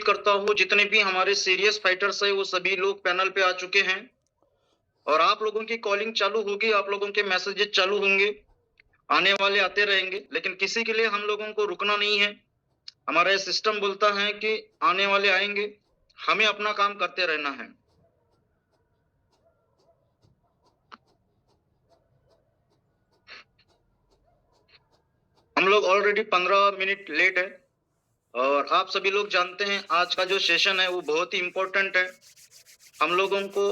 करता हूँ जितने भी हमारे सीरियस फाइटर्स है वो सभी लोग पैनल पे आ चुके हैं और आप लोगों की कॉलिंग चालू होगी, आप लोगों के मैसेजेस चालू होंगे, आने वाले आते रहेंगे, लेकिन किसी के लिए हम लोगों को रुकना नहीं है। हमारा ये सिस्टम बोलता है कि आने वाले आएंगे, हमें अपना काम करते रहना है। हम लोग ऑलरेडी 15 मिनट लेट है और आप सभी लोग जानते हैं आज का जो सेशन है वो बहुत ही इंपॉर्टेंट है। हम लोगों को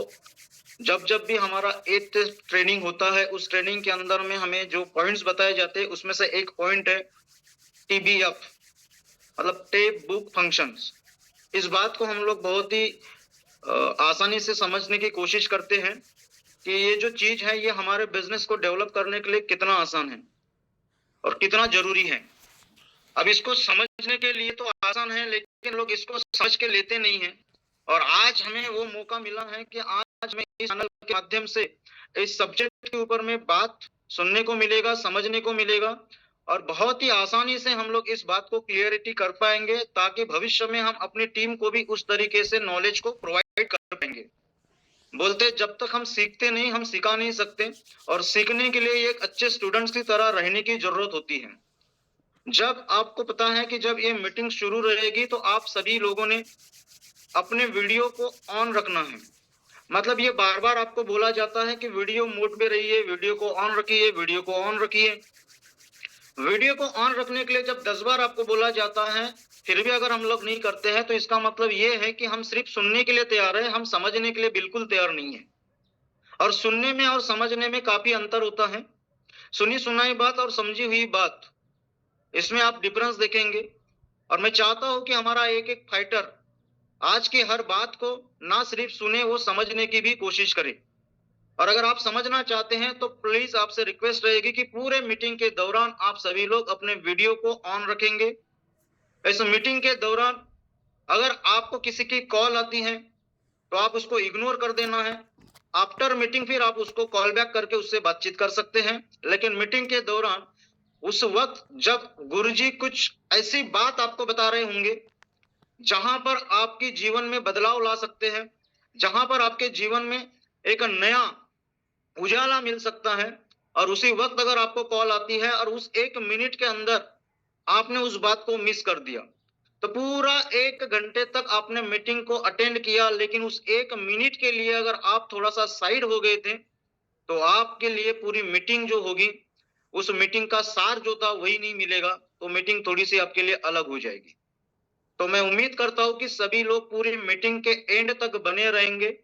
जब भी हमारा 8th ट्रेनिंग होता है उस ट्रेनिंग के अंदर में हमें जो पॉइंट्स बताए जाते हैं उसमें से एक पॉइंट है TBF, मतलब टेप बुक फंक्शंस। इस बात को हम लोग बहुत ही आसानी से समझने की कोशिश करते हैं कि ये जो चीज है ये हमारे बिजनेस को डेवलप करने के लिए कितना आसान है और कितना जरूरी है। अब इसको समझने के लिए तो आसान है लेकिन लोग इसको समझ के लेते नहीं है और आज हमें वो मौका मिला है कि आज मैं इस चैनल के माध्यम से इस सब्जेक्ट के ऊपर में बात सुनने को मिलेगा, समझने को मिलेगा और बहुत ही आसानी से हम लोग इस बात को क्लियरिटी कर पाएंगे ताकि भविष्य में हम अपनी टीम को भी उस तरीके से नॉलेज को प्रोवाइड कर पाएंगे। बोलते जब तक हम सीखते नहीं हम सिखा नहीं सकते और सीखने के लिए एक अच्छे स्टूडेंट्स की तरह रहने की जरूरत होती है। जब आपको पता है कि जब ये मीटिंग शुरू रहेगी तो आप सभी लोगों ने अपने वीडियो को ऑन रखना है। मतलब ये बार बार आपको बोला जाता है कि वीडियो मोड पे रहिए, वीडियो को ऑन रखिए, वीडियो को ऑन रखिए। वीडियो को ऑन रखने के लिए जब 10 बार आपको बोला जाता है फिर भी अगर हम लोग नहीं करते हैं तो इसका मतलब ये है कि हम सिर्फ सुनने के लिए तैयार है, हम समझने के लिए बिल्कुल तैयार नहीं है। और सुनने में और समझने में काफी अंतर होता है। सुनी सुनाई बात और समझी हुई बात, इसमें आप डिफरेंस देखेंगे। और मैं चाहता हूं कि हमारा एक एक फाइटर आज की हर बात को ना सिर्फ सुने, वो समझने की भी कोशिश करे। और अगर आप समझना चाहते हैं तो प्लीज आपसे रिक्वेस्ट रहेगी कि पूरे मीटिंग के दौरान आप सभी लोग अपने वीडियो को ऑन रखेंगे। इस मीटिंग के दौरान अगर आपको किसी की कॉल आती है तो आप उसको इग्नोर कर देना है। आफ्टर मीटिंग फिर आप उसको कॉल बैक करके उससे बातचीत कर सकते हैं, लेकिन मीटिंग के दौरान उस वक्त जब गुरुजी कुछ ऐसी बात आपको बता रहे होंगे जहां पर आपके जीवन में बदलाव ला सकते हैं, जहां पर आपके जीवन में एक नया उजाला मिल सकता है, और उसी वक्त अगर आपको कॉल आती है और उस 1 मिनट के अंदर आपने उस बात को मिस कर दिया तो पूरा 1 घंटे तक आपने मीटिंग को अटेंड किया, लेकिन उस 1 मिनट के लिए अगर आप थोड़ा सा साइड हो गए थे तो आपके लिए पूरी मीटिंग जो होगी उस मीटिंग का सार जो था वही नहीं मिलेगा, तो मीटिंग थोड़ी सी आपके लिए अलग हो जाएगी। तो मैं उम्मीद करता हूं कि सभी लोग पूरी मीटिंग के एंड तक बने रहेंगे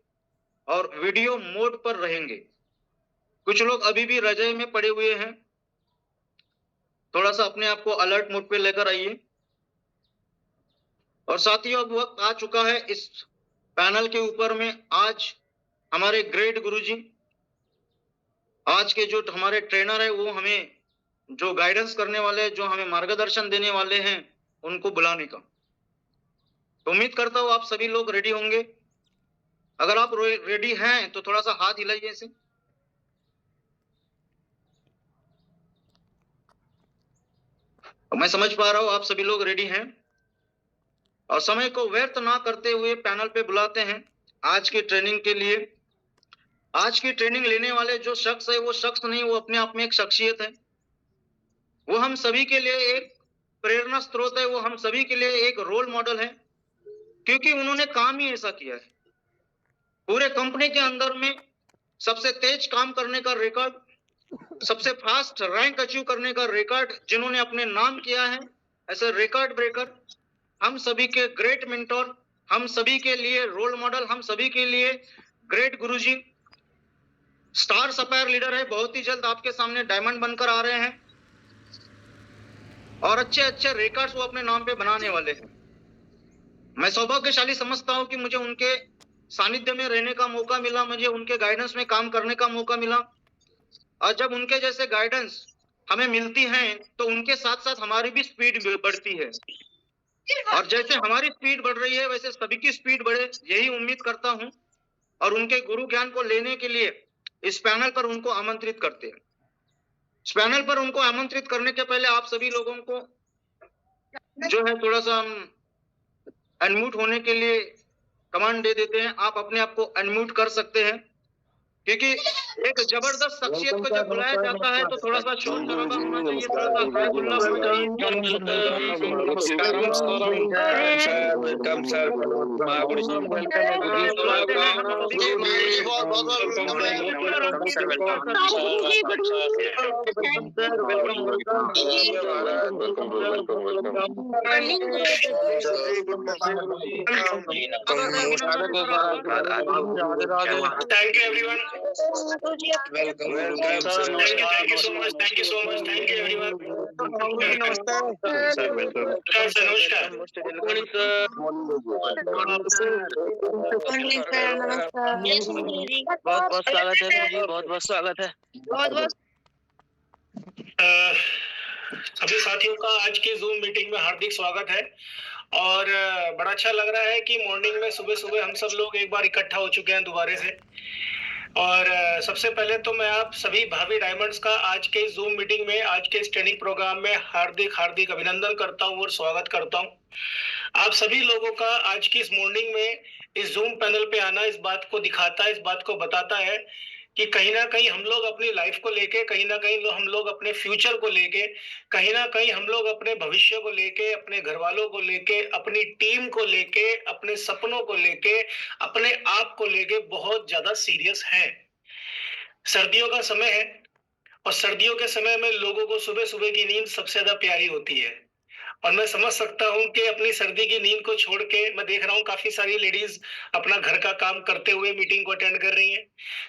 और वीडियो मोड पर रहेंगे। कुछ लोग अभी भी रजाई में पड़े हुए हैं, थोड़ा सा अपने आप को अलर्ट मोड पे लेकर आइए। और साथियों अब वक्त आ चुका है इस पैनल के ऊपर में आज हमारे ग्रेट गुरुजी, आज के जो हमारे ट्रेनर है वो हमें जो गाइडेंस करने वाले, जो हमें मार्गदर्शन देने वाले हैं, उनको बुलाने का। तो उम्मीद करता हूं आप सभी लोग रेडी होंगे। अगर आप रेडी हैं तो थोड़ा सा हाथ हिलाइए इसे। मैं समझ पा रहा हूं आप सभी लोग रेडी हैं और समय को व्यर्थ ना करते हुए पैनल पे बुलाते हैं आज की ट्रेनिंग के लिए। आज की ट्रेनिंग लेने वाले जो शख्स है वो शख्स नहीं, वो अपने आप में एक शख्सियत है। वो हम सभी के लिए एक प्रेरणा स्रोत है, वो हम सभी के लिए एक रोल मॉडल है, क्योंकि उन्होंने काम ही ऐसा किया है। पूरे कंपनी के अंदर में सबसे तेज काम करने का रिकॉर्ड, सबसे फास्ट रैंक अचीव करने का रिकॉर्ड जिन्होंने अपने नाम किया है, ऐसे रिकॉर्ड ब्रेकर, हम सभी के ग्रेट मेंटोर, हम सभी के लिए रोल मॉडल, हम सभी के लिए ग्रेट गुरुजी, स्टार सप्लायर लीडर है। बहुत ही जल्द आपके सामने डायमंड बनकर आ रहे हैं और अच्छे अच्छे रिकॉर्ड्स वो अपने नाम पे बनाने वाले हैं। मैं सौभाग्यशाली समझता हूं कि मुझे उनके सानिध्य में रहने का मौका मिला, मुझे उनके गाइडेंस में काम करने का मौका मिला। और जब उनके जैसे गाइडेंस हमें मिलती हैं तो उनके साथ साथ हमारी भी स्पीड बढ़ती है, और जैसे हमारी स्पीड बढ़ रही है वैसे सभी की स्पीड बढ़े, यही उम्मीद करता हूं। और उनके गुरु ज्ञान को लेने के लिए इस पैनल पर उनको आमंत्रित करते हैं। इस पैनल पर उनको आमंत्रित करने के पहले आप सभी लोगों को जो है थोड़ा सा हम अनम्यूट होने के लिए कमांड दे देते हैं, आप अपने आप को अनम्यूट कर सकते हैं, क्योंकि एक जबरदस्त शख्सियत को जब बुलाया जाता है तो थोड़ा सा शोर शराबा होना चाहिए, थोड़ा सा हाय हुल्ला होना चाहिए। Thank you everyone. Welcome. Thank you so much. Thank you so much. Thank you everyone. नमस्कार सर। नमस्कार। बहुत बहुत स्वागत है जी, बहुत बहुत स्वागत है। सभी साथियों का आज की जूम मीटिंग में हार्दिक स्वागत है और बड़ा अच्छा लग रहा है कि मॉर्निंग में सुबह सुबह हम सब लोग एक बार इकट्ठा हो चुके हैं दोबारा से। और सबसे पहले तो मैं आप सभी भाभी डायमंड्स का आज के जूम मीटिंग में, आज के इस ट्रेनिंग प्रोग्राम में हार्दिक हार्दिक अभिनंदन करता हूं और स्वागत करता हूं। आप सभी लोगों का आज की इस मॉर्निंग में इस जूम पैनल पे आना इस बात को दिखाता है, इस बात को बताता है कि कहीं ना कहीं हम लोग अपनी लाइफ को लेके, कहीं ना कहीं हम लोग अपने फ्यूचर को लेके, कहीं ना कहीं हम लोग अपने भविष्य को लेके, अपने घर वालों को लेके, अपनी टीम को लेके, अपने सपनों को लेके, अपने आप को लेके बहुत ज्यादा सीरियस हैं। सर्दियों का समय है और सर्दियों के समय में लोगों को सुबह सुबह की नींद सबसे ज्यादा प्यारी होती है और मैं समझ सकता हूं कि अपनी सर्दी की नींद को छोड़ के मैं देख रहा हूं काफी सारी लेडीज अपना घर का काम करते हुए मीटिंग को अटेंड कर रही हैं।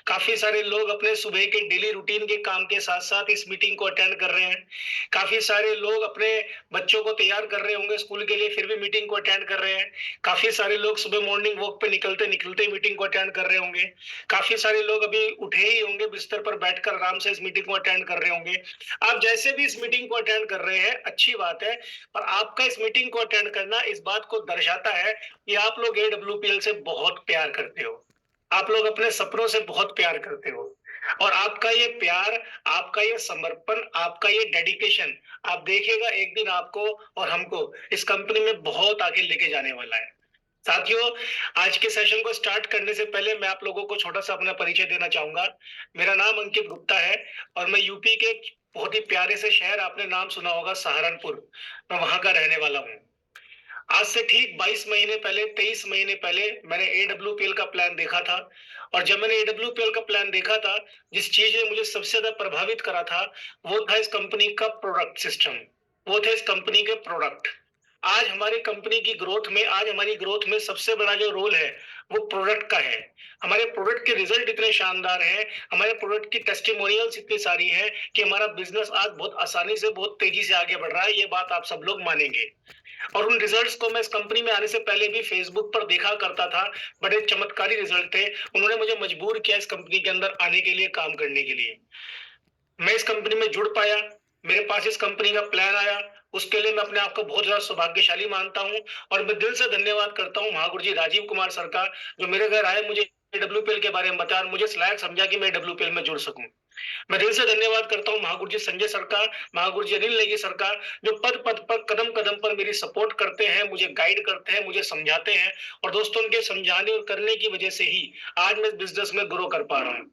काफी सारे लोग अपने सुबह के डेली रूटीन के काम के साथ साथ इस मीटिंग को अटेंड कर रहे हैं। काफी सारे लोग अपने बच्चों को तैयार कर रहे होंगे स्कूल के लिए, फिर भी मीटिंग को अटेंड कर रहे हैं। काफी सारे लोग सुबह मॉर्निंग वॉक पे निकलते निकलते मीटिंग को अटेंड कर रहे होंगे। काफी सारे लोग अभी उठे ही होंगे, बिस्तर पर बैठकर आराम से इस मीटिंग को अटेंड कर रहे होंगे। आप जैसे भी इस मीटिंग को अटेंड कर रहे हैं अच्छी बात है, पर आपका इस मीटिंग को अटेंड करना इस बात को दर्शाता है कि आप लोग AWPL से बहुत प्यार करते हो, आप लोग अपने सपनों से बहुत प्यार करते हो और आपका ये प्यार, आपका ये समर्पण, आपका ये डेडिकेशन, आप देखिएगा एक दिन आपको और हमको इस कंपनी में बहुत आगे लेके जाने वाला है। साथियों, आज के सेशन को स्टार्ट करने से पहले मैं आप लोगों को छोटा सा अपना परिचय देना चाहूंगा। मेरा नाम अंकित गुप्ता है और मैं यूपी के बहुत ही प्यारे से शहर, आपने नाम सुना होगा सहारनपुर, मैं वहां का रहने वाला हूँ। आज से ठीक 22 महीने पहले, 23 महीने पहले मैंने AWPL का प्लान देखा था और जब मैंने AWPL का प्लान देखा था, जिस चीज ने मुझे सबसे ज्यादा प्रभावित करा था वो था इस कंपनी का प्रोडक्ट सिस्टम, वो थे इस कंपनी के प्रोडक्ट। आज हमारी कंपनी की ग्रोथ में, आज हमारी ग्रोथ में सबसे बड़ा जो रोल है वो प्रोडक्ट का है। हमारे प्रोडक्ट के रिजल्ट इतने शानदार हैं, हमारे प्रोडक्ट की टेस्टिमोनियल्स इतनी सारी हैं कि हमारा बिजनेस आज बहुत आसानी से, बहुत तेजी से आगे बढ़ रहा है। ये बात आप सब लोग मानेंगे और उन रिजल्ट्स को मैं इस कंपनी में आने से पहले भी फेसबुक पर देखा करता था। बड़े चमत्कारी रिजल्ट थे, उन्होंने मुझे मजबूर किया इस कंपनी के अंदर आने के लिए, काम करने के लिए। मैं इस कंपनी में जुड़ पाया, मेरे पास इस कंपनी का प्लान आया, उसके लिए मैं अपने आप को बहुत ज्यादा सौभाग्यशाली मानता हूं और मैं दिल से धन्यवाद करता हूं महागुरु जी राजीव कुमार सर का, जो मेरे घर आए, मुझे AWPL के बारे में बताया और मुझे इस लायक समझा कि मैं AWPL में जुड़ सकूं। मैं दिल से धन्यवाद करता हूं महागुरु जी संजय सर का, महागुरु जी अनिल नेगी सर का, जो पद पद पर, कदम कदम पर मेरी सपोर्ट करते हैं, मुझे गाइड करते हैं, मुझे समझाते हैं और दोस्तों उनके समझाने और करने की वजह से ही आज मैं इस बिजनेस में ग्रो कर पा रहा हूँ।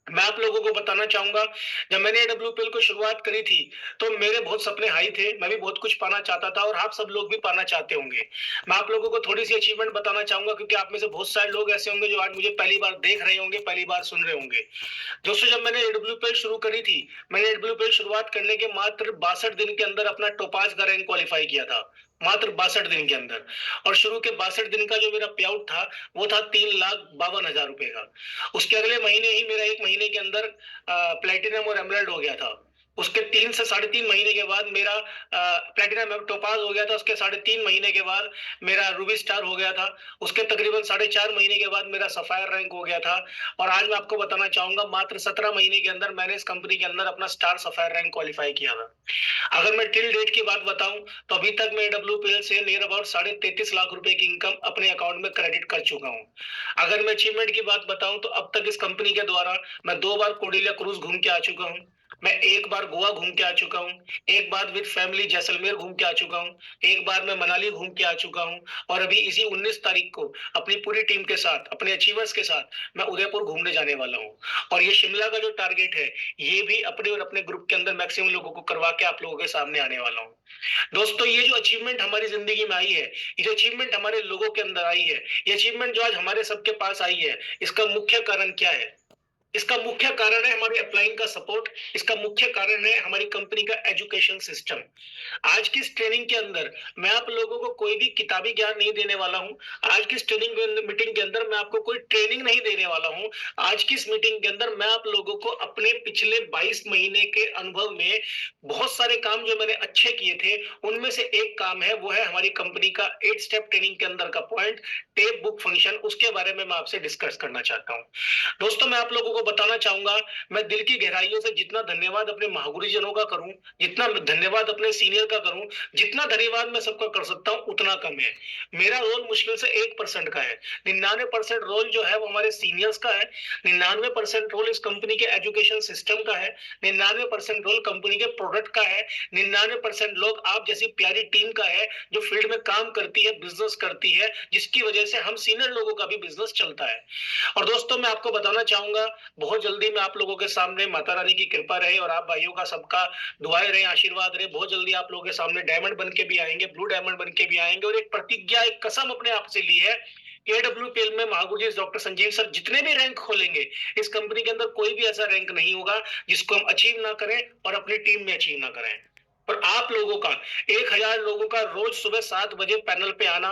मैं आप लोगों को बताना चाहूंगा, जब मैंने AWPL को शुरुआत करी थी तो मेरे बहुत सपने हाई थे, मैं भी बहुत कुछ पाना चाहता था और आप सब लोग भी पाना चाहते होंगे। मैं आप लोगों को थोड़ी सी अचीवमेंट बताना चाहूंगा क्योंकि आप में से बहुत सारे लोग ऐसे होंगे जो आज मुझे पहली बार देख रहे होंगे, पहली बार सुन रहे होंगे। दोस्तों, जब मैंने AWPL शुरू करी थी, मैंने AWPL शुरुआत करने के मात्र 62 दिन के अंदर अपना टोपाज का रैंक क्वालिफाई किया था, मात्र 62 दिन के अंदर। और शुरू के 62 दिन का जो मेरा पे आउट था वो था 3,52,000 रुपए का। उसके अगले महीने ही मेरा 1 महीने के अंदर प्लेटिनम और एमराल्ड हो गया था। उसके 3 से 3.5 महीने के बाद मेरा प्लेटिनम टोपाज हो गया था। उसके 3.5 महीने के बाद मेरा रूबी स्टार हो गया था। उसके तकरीबन 4.5 महीने के बाद मेरा सफायर रैंक हो गया था। और आज मैं आपको बताना चाहूंगा, मात्र 17 महीने के अंदर मैंने इस कंपनी के अंदर अपना स्टार सफायर रैंक क्वालिफाई किया था। अगर मैं टिल डेट की बात बताऊं तो अभी तक मैं AWPL से नियर अबाउट 33.5 लाख रुपए की इनकम अपने अकाउंट में क्रेडिट कर चुका हूं। अगर मैं अचीवमेंट की बात बताऊं तो अब तक इस कंपनी के द्वारा मैं 2 बार कोडिलिया क्रूज घूम के आ चुका हूं। मैं एक बार गोवा घूम के आ चुका हूँ, एक बार विद फैमिली जैसलमेर घूम के आ चुका हूँ, एक बार मैं मनाली घूम के आ चुका हूँ और अभी इसी 19 तारीख को अपनी पूरी टीम के साथ, अपने अचीवर्स के साथ मैं उदयपुर घूमने जाने वाला हूँ। और ये शिमला का जो टारगेट है, ये भी अपने और अपने ग्रुप के अंदर मैक्सिमम लोगों को करवा के आप लोगों के सामने आने वाला हूँ। दोस्तों, ये जो अचीवमेंट हमारी जिंदगी में आई है, ये जो अचीवमेंट हमारे लोगों के अंदर आई है, ये अचीवमेंट जो आज हमारे सबके पास आई है, इसका मुख्य कारण क्या है? इसका मुख्य कारण है हमारे अपलाइन का सपोर्ट। इसका मुख्य कारण है हमारी कंपनी का एजुकेशन सिस्टम। आज की इस ट्रेनिंग के अंदर मैं आप लोगों को कोई भी किताबी ज्ञान नहीं देने वाला हूं। आज की इस ट्रेनिंग मीटिंग के अंदर मैं आपको कोई ट्रेनिंग नहीं देने वाला हूं। आज की इस मीटिंग के अंदर मैं आप लोगों को अपने पिछले 22 महीने के अनुभव में बहुत सारे काम जो मैंने अच्छे किए थे, उनमें से एक काम है, वो है हमारी कंपनी का 8 स्टेप ट्रेनिंग के अंदर का पॉइंट, टेप बुक फंक्शन। उसके बारे में मैं आपसे डिस्कस करना चाहता हूं। दोस्तों, मैं आप लोगों को बताना चाहूंगा, मैं दिल की गहराइयों से जितना धन्यवाद अपने महागुरुजनों का करूं, जितना धन्यवाद अपने सीनियर का करूं, जितना धन्यवाद मैं सबका कर सकता हूं, उतना कम है। मेरा रोल मुश्किल से 1% का है। 99% रोल जो है वो हमारे सीनियर्स का है। 99% रोल इस कंपनी के एजुकेशन सिस्टम का है। 99% रोल कंपनी के प्रोडक्ट का है। 99% लोग आप जैसी प्यारी टीम का है, जो फील्ड में काम करती है, बिजनेस करती है, जिसकी वजह से हम सीनियर लोगों का भी बिजनेस चलता है। और दोस्तों, मैं आपको बताना चाहूंगा, बहुत जल्दी मैं आप लोगों के सामने, माता रानी की कृपा रहे और आप भाइयों का सबका दुआएं रहे, आशीर्वाद रहे, बहुत जल्दी आप लोगों के सामने डायमंड बन के भी आएंगे, ब्लू डायमंड बन के भी आएंगे। और एक प्रतिज्ञा, एक कसम अपने आप से ली है, AWPL में महागुरु जी डॉक्टर संजीव सर जितने भी रैंक खोलेंगे, इस कंपनी के अंदर कोई भी ऐसा रैंक नहीं होगा जिसको हम अचीव ना करें और अपनी टीम में अचीव ना करें। और आप लोगों का, 1000 लोगों का रोज सुबह 7 बजे पैनल पे आना,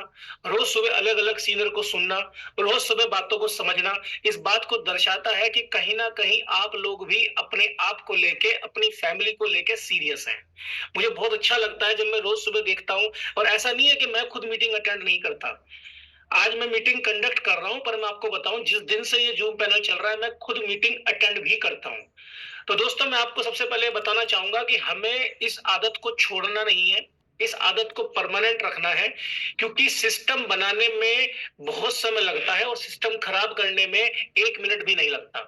रोज सुबह अलग अलग सीनियर को सुनना, रोज सुबह बातों को समझना, इस बात को दर्शाता है कि कहीं ना कहीं आप लोग भी अपने आप को लेके, अपनी फैमिली को लेके सीरियस हैं। मुझे बहुत अच्छा लगता है जब मैं रोज सुबह देखता हूं। और ऐसा नहीं है कि मैं खुद मीटिंग अटेंड नहीं करता। आज मैं मीटिंग कंडक्ट कर रहा हूं, पर मैं आपको बताऊं, जिस दिन से ये जूम पैनल चल रहा है, मैं खुद मीटिंग अटेंड भी करता हूं। तो दोस्तों, मैं आपको सबसे पहले बताना चाहूंगा कि हमें इस आदत को छोड़ना नहीं है, इस आदत को परमानेंट रखना है, क्योंकि सिस्टम बनाने में बहुत समय लगता है और सिस्टम खराब करने में 1 मिनट भी नहीं लगता।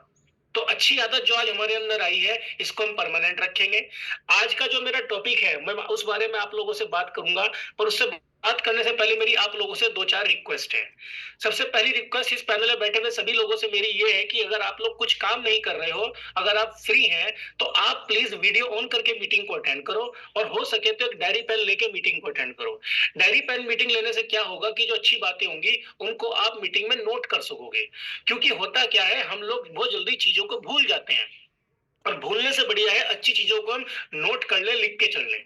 तो अच्छी आदत जो आज हमारे अंदर आई है, इसको हम परमानेंट रखेंगे। आज का जो मेरा टॉपिक है, मैं उस बारे में आप लोगों से बात करूंगा, पर उससे बात करने से पहले मेरी आप लोगों से 2-4 रिक्वेस्ट है। सबसे पहली रिक्वेस्ट इस पैनल में बैठे हुए सभी लोगों से मेरी ये है कि अगर आप लोग कुछ काम नहीं कर रहे हो, अगर आप फ्री हैं, तो आप प्लीज वीडियो ऑन करके मीटिंग को अटेंड करो, और हो सके तो एक डायरी पेन लेके मीटिंग को अटेंड करो। डायरी पेन मीटिंग लेने से क्या होगा कि जो अच्छी बातें होंगी उनको आप मीटिंग में नोट कर सकोगे। क्योंकि होता क्या है, हम लोग बहुत जल्दी चीजों को भूल जाते हैं, और भूलने से बढ़िया है अच्छी चीजों को हम नोट कर ले, लिख के चल लें।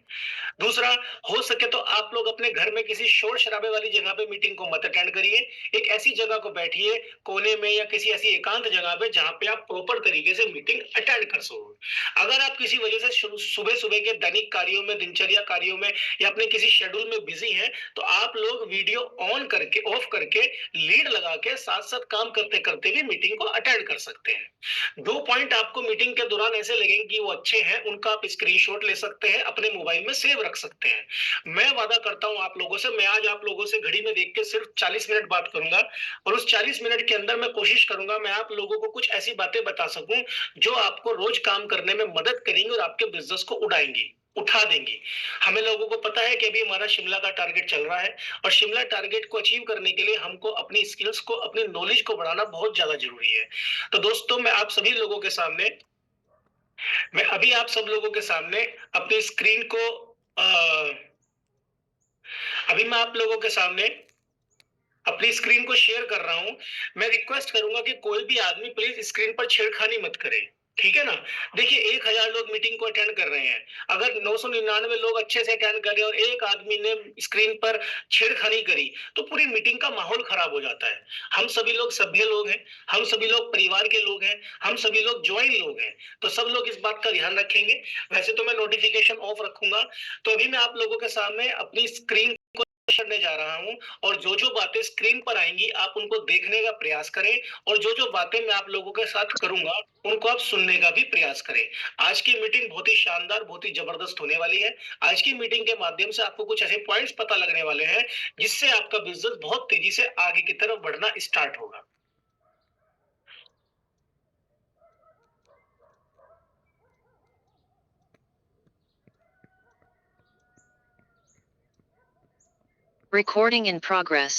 दूसरा, हो सके तो आप लोग अपने घर में किसी शोर शराबे वाली जगह पे मीटिंग को मत अटेंड करिए। एक ऐसी जगह को बैठिए, कोने में या किसी ऐसी एकांत जगह पे, जहां पे आप प्रॉपर तरीके से मीटिंग अटेंड कर सको। अगर आप किसी वजह से सुबह सुबह के दैनिक कार्यों में, दिनचर्या कार्यों में, या अपने किसी शेड्यूल में बिजी हैं, तो आप लोग वीडियो ऑन करके, ऑफ करके, लीड लगा के साथ साथ काम करते करते भी मीटिंग को अटेंड कर सकते हैं। 2 पॉइंट आपको मीटिंग के दौरान ऐसे लगेंगे कि वो अच्छे हैं, उनका आप स्क्रीनशॉट ले सकते हैं, अपने मोबाइल में सेव रख सकते हैं। मैं वादा करता हूं आप लोगों से, मैं आज आप लोगों से घड़ी में देख के सिर्फ 40 मिनट बात करूंगा, और उस 40 मिनट के अंदर मैं कोशिश करूंगा मैं आप लोगों को कुछ ऐसी बातें बता सकूं जो आपको रोज काम करने में मदद करेंगी और आपके बिजनेस को उठा देंगी। हमें लोगों को पता है कि अभी हमारा शिमला का टारगेट चल रहा है, और शिमला टारगेट को अचीव करने के लिए हमको अपनी स्किल्स को, अपनी नॉलेज को बढ़ाना बहुत ज्यादा जरूरी है। तो दोस्तों, मैं आप सभी लोगों के सामने, मैं अभी आप सब लोगों के सामने अपनी स्क्रीन को अभी मैं आप लोगों के सामने अपनी स्क्रीन को शेयर कर रहा हूं। मैं रिक्वेस्ट करूंगा कि कोई भी आदमी प्लीज स्क्रीन पर छेड़खानी मत करे, ठीक है ना। देखिए, 1000 लोग मीटिंग को अटेंड कर रहे हैं, अगर 999 लोग अच्छे से अटेंड कर रहे हैं और एक आदमी ने स्क्रीन पर छेड़खानी करी, तो पूरी मीटिंग का माहौल खराब हो जाता है। हम सभी लोग सभ्य लोग हैं, हम सभी लोग परिवार के लोग हैं, हम सभी लोग ज्वाइन लोग हैं, तो सब लोग इस बात का ध्यान रखेंगे। वैसे तो मैं नोटिफिकेशन ऑफ रखूंगा। तो अभी मैं आप लोगों के सामने अपनी स्क्रीन करने जा रहा हूं, और जो जो बातें स्क्रीन पर आएंगी आप उनको देखने का प्रयास करें, और जो जो बातें मैं आप लोगों के साथ करूंगा उनको आप सुनने का भी प्रयास करें। आज की मीटिंग बहुत ही शानदार, बहुत ही जबरदस्त होने वाली है। आज की मीटिंग के माध्यम से आपको कुछ ऐसे पॉइंट्स पता लगने वाले हैं जिससे आपका बिजनेस बहुत तेजी से आगे की तरफ बढ़ना स्टार्ट होगा। Recording in progress.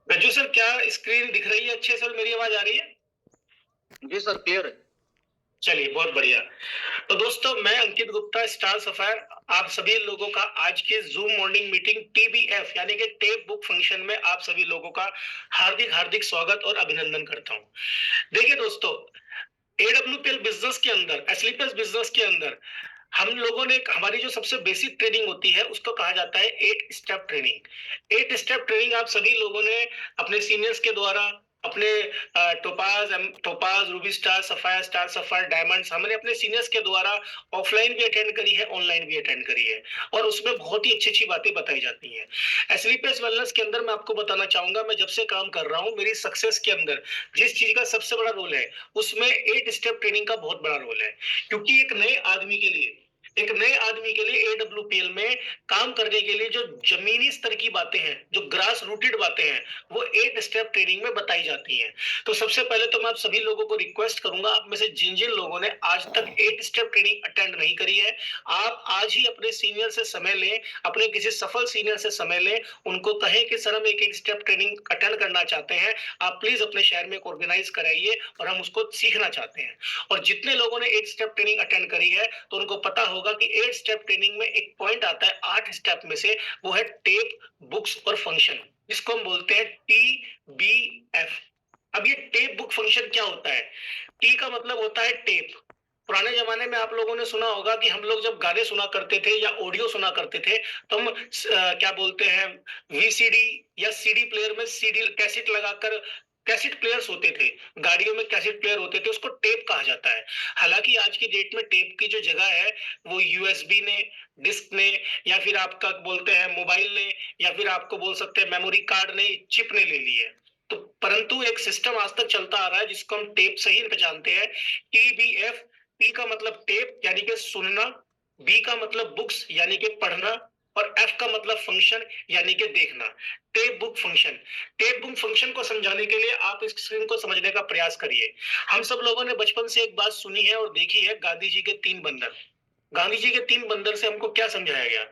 Gajju sir, क्या स्क्रीन दिख रही है अच्छे सर? मेरी आवाज आ रही है? जी सर, क्लियर है। चलिए, बहुत बढ़िया। तो दोस्तों, मैं अंकित गुप्ता, स्टार सफायर, आप सभी लोगों का आज के जूम मॉर्निंग मीटिंग TBF यानी कि टेप बुक फंक्शन में आप सभी लोगों का हार्दिक हार्दिक स्वागत और अभिनंदन करता हूं। देखिए दोस्तों, AWPL बिजनेस के अंदर, एसलीपीएस बिजनेस के अंदर हम लोगों ने हमारी जो सबसे बेसिक ट्रेनिंग होती है उसको कहा जाता है 8 स्टेप ट्रेनिंग। 8 स्टेप ट्रेनिंग आप सभी लोगों ने अपने सीनियर्स के द्वारा, अपने topaz, Ruby star, sapphire star, sapphire, diamonds, हमने अपने सीनियर्स के द्वारा ऑफलाइन भी अटेंड करी है, ऑनलाइन भी अटेंड करी है, और उसमें बहुत ही अच्छी अच्छी बातें बताई जाती हैं। एसलीपीएस वेलनेस के अंदर मैं आपको बताना चाहूंगा, मैं जब से काम कर रहा हूँ, मेरी सक्सेस के अंदर जिस चीज का सबसे बड़ा रोल है उसमें 8 स्टेप ट्रेनिंग का बहुत बड़ा रोल है। क्योंकि एक नए आदमी के लिए AWPL में काम करने के लिए जो जमीनी स्तर की बातें हैं, जो ग्रास रूटेड बातें हैं, वो 8 स्टेप ट्रेनिंग में बताई जाती हैं। तो सबसे पहले तो मैं आप सभी लोगों को रिक्वेस्ट करूंगा, आप में से जिन जिन लोगों ने आज तक 8 स्टेप ट्रेनिंग अटेंड नहीं करी है, आप आज ही अपने सीनियर से समय लें, अपने किसी सफल सीनियर से समय लें, उनको कहें कि सर हम एक स्टेप ट्रेनिंग अटेंड करना चाहते हैं, आप प्लीज अपने शहर में ऑर्गेनाइज कराइए और हम उसको सीखना चाहते हैं। और जितने लोगों ने 8 स्टेप ट्रेनिंग अटेंड करी है तो उनको पता होगा कि 8 स्टेप ट्रेनिंग में एक पॉइंट आता है 8 स्टेप में से, वो है टेप, बुक्स और फंक्शन, जिसको हम बोलते हैं TBF। अब ये टेप बुक फंक्शन क्या होता है? टी का मतलब होता है टेप। पुराने जमाने में आप लोगों ने सुना होगा कि हम लोग जब गाने सुना करते थे या ऑडियो सुना करते थे तो हम क्या बोलते हैं, VCD या CD प्लेयर में CD कैसेट लगाकर, कैसेट प्लेयर्स होते थे, गाड़ियों में कैसेट प्लेयर होते थे, उसको टेप कहा जाता है। हालांकि आज की डेट में टेप की जो जगह है वो USB ने, डिस्क ने, या फिर आपका बोलते हैं मोबाइल ने, या फिर आपको बोल सकते हैं मेमोरी कार्ड ने, चिप ने ले ली है। तो परंतु एक सिस्टम आज तक चलता आ रहा है जिसको हम टेप से ही पहचानते हैं, TBF। टी का मतलब टेप यानी कि सुनना, बी का मतलब बुक्स यानी कि पढ़ना, और F का मतलब फंक्शन यानी कि देखना। Tape book function, tape book function को समझाने के लिए आप इस स्क्रीन को समझने का प्रयास करिए। हम सब लोगों ने बचपन से एक बात सुनी है और देखी है, गांधी जी के 3 बंदर। गांधी जी के 3 बंदर से हमको क्या समझाया गया?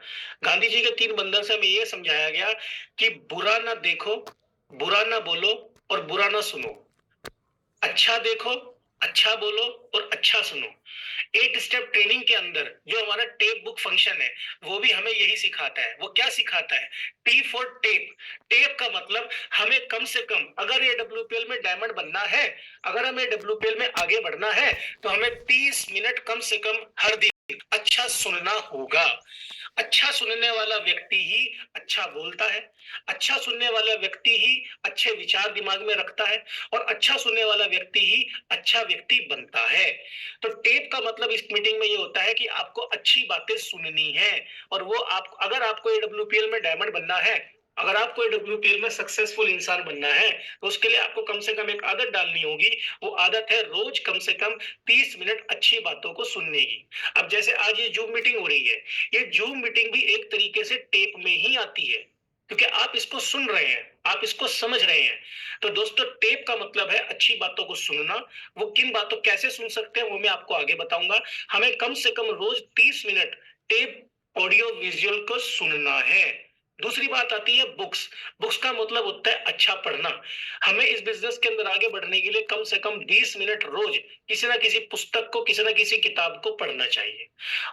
गांधी जी के 3 बंदर से हमें यह समझाया गया कि बुरा ना देखो, बुरा ना बोलो और बुरा ना सुनो, अच्छा देखो, अच्छा बोलो और अच्छा सुनो। 8 स्टेप ट्रेनिंग के अंदर जो हमारा टेप बुक फंक्शन है वो भी हमें यही सिखाता है। वो क्या सिखाता है? T for tape. टेप का मतलब हमें कम से कम, अगर AWPL में डायमंड बनना है, अगर हमें AWPL में आगे बढ़ना है, तो हमें 30 मिनट कम से कम हर दिन अच्छा सुनना होगा। अच्छा सुनने वाला व्यक्ति ही अच्छा बोलता है, अच्छा सुनने वाला व्यक्ति ही अच्छे विचार दिमाग में रखता है, और अच्छा सुनने वाला व्यक्ति ही अच्छा व्यक्ति बनता है। तो टेप का मतलब इस मीटिंग में ये होता है कि आपको अच्छी बातें सुननी है, और वो आप, अगर आपको AWPL में डायमंड बनना है, अगर आपको AWPL में सक्सेसफुल इंसान बनना है, तो उसके लिए आपको कम से कम एक आदत डालनी होगी। वो आदत है रोज कम से कम 30 मिनट अच्छी बातों को सुनने की। अब जैसे आज ये जूम मीटिंग हो रही है, ये जूम मीटिंग भी एक तरीके से टेप में ही आती है, क्योंकि आप इसको सुन रहे हैं, आप इसको समझ रहे हैं। तो दोस्तों, टेप का मतलब है अच्छी बातों को सुनना। वो किन बातों, कैसे सुन सकते हैं वो मैं आपको आगे बताऊंगा। हमें कम से कम रोज 30 मिनट टेप ऑडियो विजुअल को सुनना है। दूसरी बात आती है बुक्स। बुक्स का मतलब होता है अच्छा पढ़ना। हमें इस बिजनेस के अंदर आगे बढ़ने के लिए कम से कम 20 मिनट रोज किसी ना किसी पुस्तक को, किसी ना किसी किताब को पढ़ना चाहिए।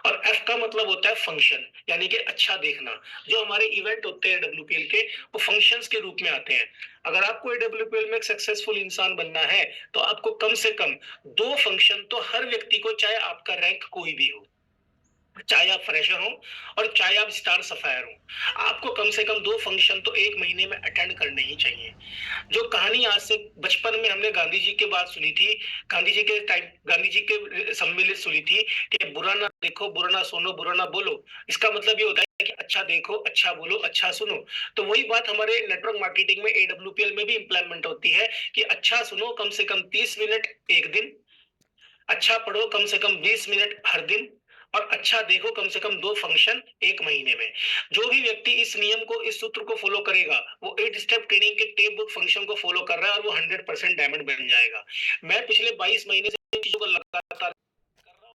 और F का मतलब होता है फंक्शन, यानी कि अच्छा देखना। जो हमारे इवेंट होते हैं AWPL के, वो फंक्शंस के रूप में आते हैं। अगर आपको AWPL में एक सक्सेसफुल इंसान बनना है, तो आपको कम से कम 2 फंक्शन तो हर व्यक्ति को, चाहे आपका रैंक कोई भी हो, चाहे आप फ्रेशर हो और चाहे आप स्टार सफायर हो, आपको कम से कम 2 फंक्शन तो 1 महीने में अटेंड करने ही चाहिए। जो कहानी आज से बचपन में हमने गांधी जी के बात सुनी थी, गांधी जी के टाइम, गांधी जी के सम्मिलित सुनी थी कि बुरा ना देखो, बुरा ना सुनो, बुरा ना बोलो। इसका मतलब ये होता है कि अच्छा देखो, अच्छा बोलो, अच्छा सुनो। तो वही बात हमारे नेटवर्क मार्केटिंग में AWPL में भी इंप्लीमेंट होती है कि अच्छा सुनो कम से कम 30 मिनट एक दिन, अच्छा पढ़ो कम से कम 20 मिनट हर दिन, और अच्छा देखो कम से कम 2 फंक्शन 1 महीने में। जो भी व्यक्ति इस नियम को, इस सूत्र को फॉलो करेगा, वो 8 स्टेप ट्रेनिंग के टेप बुक फंक्शन को फॉलो कर रहा है और वो 100% डायमंड बन जाएगा। मैं पिछले 22 महीने से चीजों को लगातार कर रहा हूं।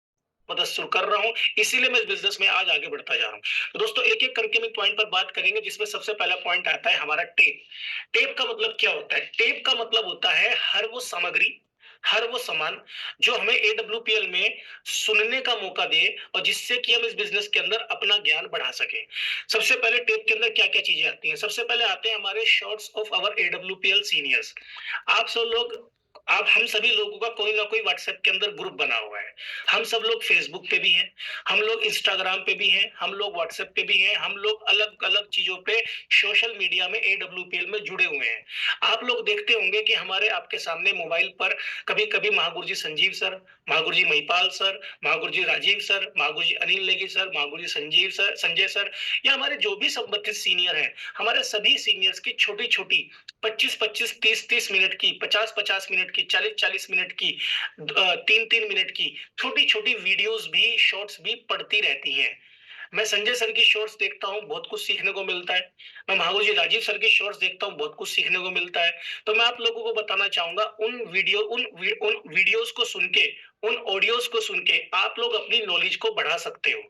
मदद कर रहा हूँ, इसीलिए मैं इस बिजनेस में आज आगे बढ़ता जा रहा हूँ। तो दोस्तों एक एक करके मैं पॉइंट पर बात करेंगे, जिसमें सबसे पहला पॉइंट आता है हमारा टेप। टेप का मतलब क्या होता है? टेप का मतलब होता है हर वो सामग्री, हर वो सामान जो हमें एडब्ल्यूपीएल में सुनने का मौका दे और जिससे कि हम इस बिजनेस के अंदर अपना ज्ञान बढ़ा सके। सबसे पहले टेप के अंदर क्या क्या चीजें आती हैं? सबसे पहले आते हैं हमारे shorts of our AWPL seniors. आप सब लोग, आप हम सभी लोगों का कोई ना कोई व्हाट्सएप के अंदर ग्रुप बना हुआ है। हम सब लोग फेसबुक पे भी हैं, हम लोग इंस्टाग्राम पे भी हैं, हम लोग व्हाट्सएप पे भी हैं, हम लोग अलग अलग चीजों पे सोशल मीडिया में एडब्ल्यूपीएल में जुड़े हुए हैं। आप लोग देखते होंगे कि हमारे आपके सामने मोबाइल पर कभी कभी महागुरु जी संजीव सर, महागुरु जी महिपाल सर, महागुरु जी राजीव सर, महागुरु जी अनिल नेगी सर, महागुरु जी संजीव सर, संजय सर, या हमारे जो भी संबंधित सीनियर हैं, हमारे सभी सीनियर्स की छोटी छोटी 25-25, 30-30 मिनट की, 50-50 मिनट की, 40-40 मिनट की, 3-3 मिनट की छोटी छोटी वीडियोस भी, शॉर्ट्स भी पड़ती रहती हैं। मैं संजय सर की शॉर्ट्स देखता हूँ, बहुत कुछ सीखने को मिलता है। मैं महागुरु जी राजीव सर की शॉर्ट्स देखता हूँ, बहुत कुछ सीखने को मिलता है। तो मैं आप लोगों को बताना चाहूंगा, उन वीडियोस को सुन के, उन ऑडियोज को सुन के आप लोग अपनी नॉलेज को बढ़ा सकते हो।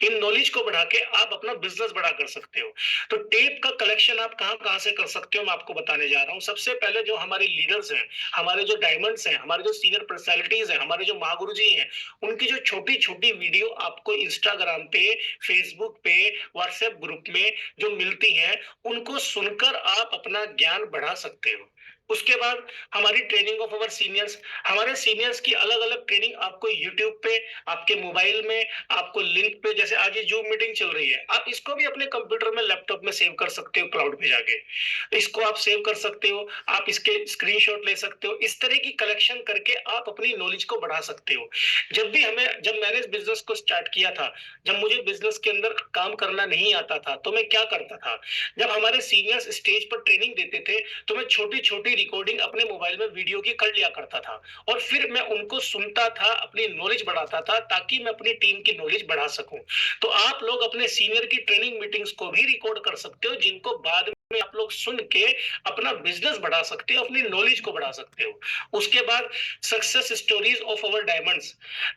इन नॉलेज को बढ़ा के आप अपना बिजनेस बड़ा कर सकते हो। तो टेप का कलेक्शन आप कहाँ कहाँ से कर सकते हो, मैं आपको बताने जा रहा हूँ। सबसे पहले जो हमारे लीडर्स हैं, हमारे जो डायमंड्स हैं, हमारे जो सीनियर पर्सनैलिटीज हैं, हमारे जो महागुरु जी हैं, उनकी जो छोटी छोटी वीडियो आपको इंस्टाग्राम पे, फेसबुक पे, व्हाट्सएप ग्रुप में जो मिलती हैं, उनको सुनकर आप अपना ज्ञान बढ़ा सकते हो। उसके बाद हमारी ट्रेनिंग ऑफ अवर सीनियर्स, हमारे सीनियर्स की अलग अलग ट्रेनिंग आपको यूट्यूब पे, आपके मोबाइल में, आपको लिंक पे, जैसे आज ये जूम मीटिंग चल रही है, आप इसको भी अपने कंप्यूटर में, लैपटॉप में सेव कर सकते हो, क्लाउड पे जाके इसको आप सेव कर सकते हो, आप इसके स्क्रीनशॉट ले सकते हो। इस तरह की कलेक्शन करके आप अपनी नॉलेज को बढ़ा सकते हो। जब मैंने इस बिजनेस को स्टार्ट किया था, जब मुझे बिजनेस के अंदर काम करना नहीं आता था, तो मैं क्या करता था, जब हमारे सीनियर्स स्टेज पर ट्रेनिंग देते थे, तो मैं छोटी छोटी रिकॉर्डिंग अपने मोबाइल में वीडियो की कर लिया करता था और फिर मैं उनको सुनता था, अपनी नॉलेज बढ़ाता था, ताकि मैं अपनी टीम की नॉलेज बढ़ा सकूं। तो आप लोग अपने सीनियर की ट्रेनिंग मीटिंग्स को भी रिकॉर्ड कर सकते हो, जिनको बाद में आप लोग सुन के अपना बिजनेस बढ़ा सकते हो, अपनी नॉलेज को बढ़ा सकते हो। उसके बाद success stories of our diamonds.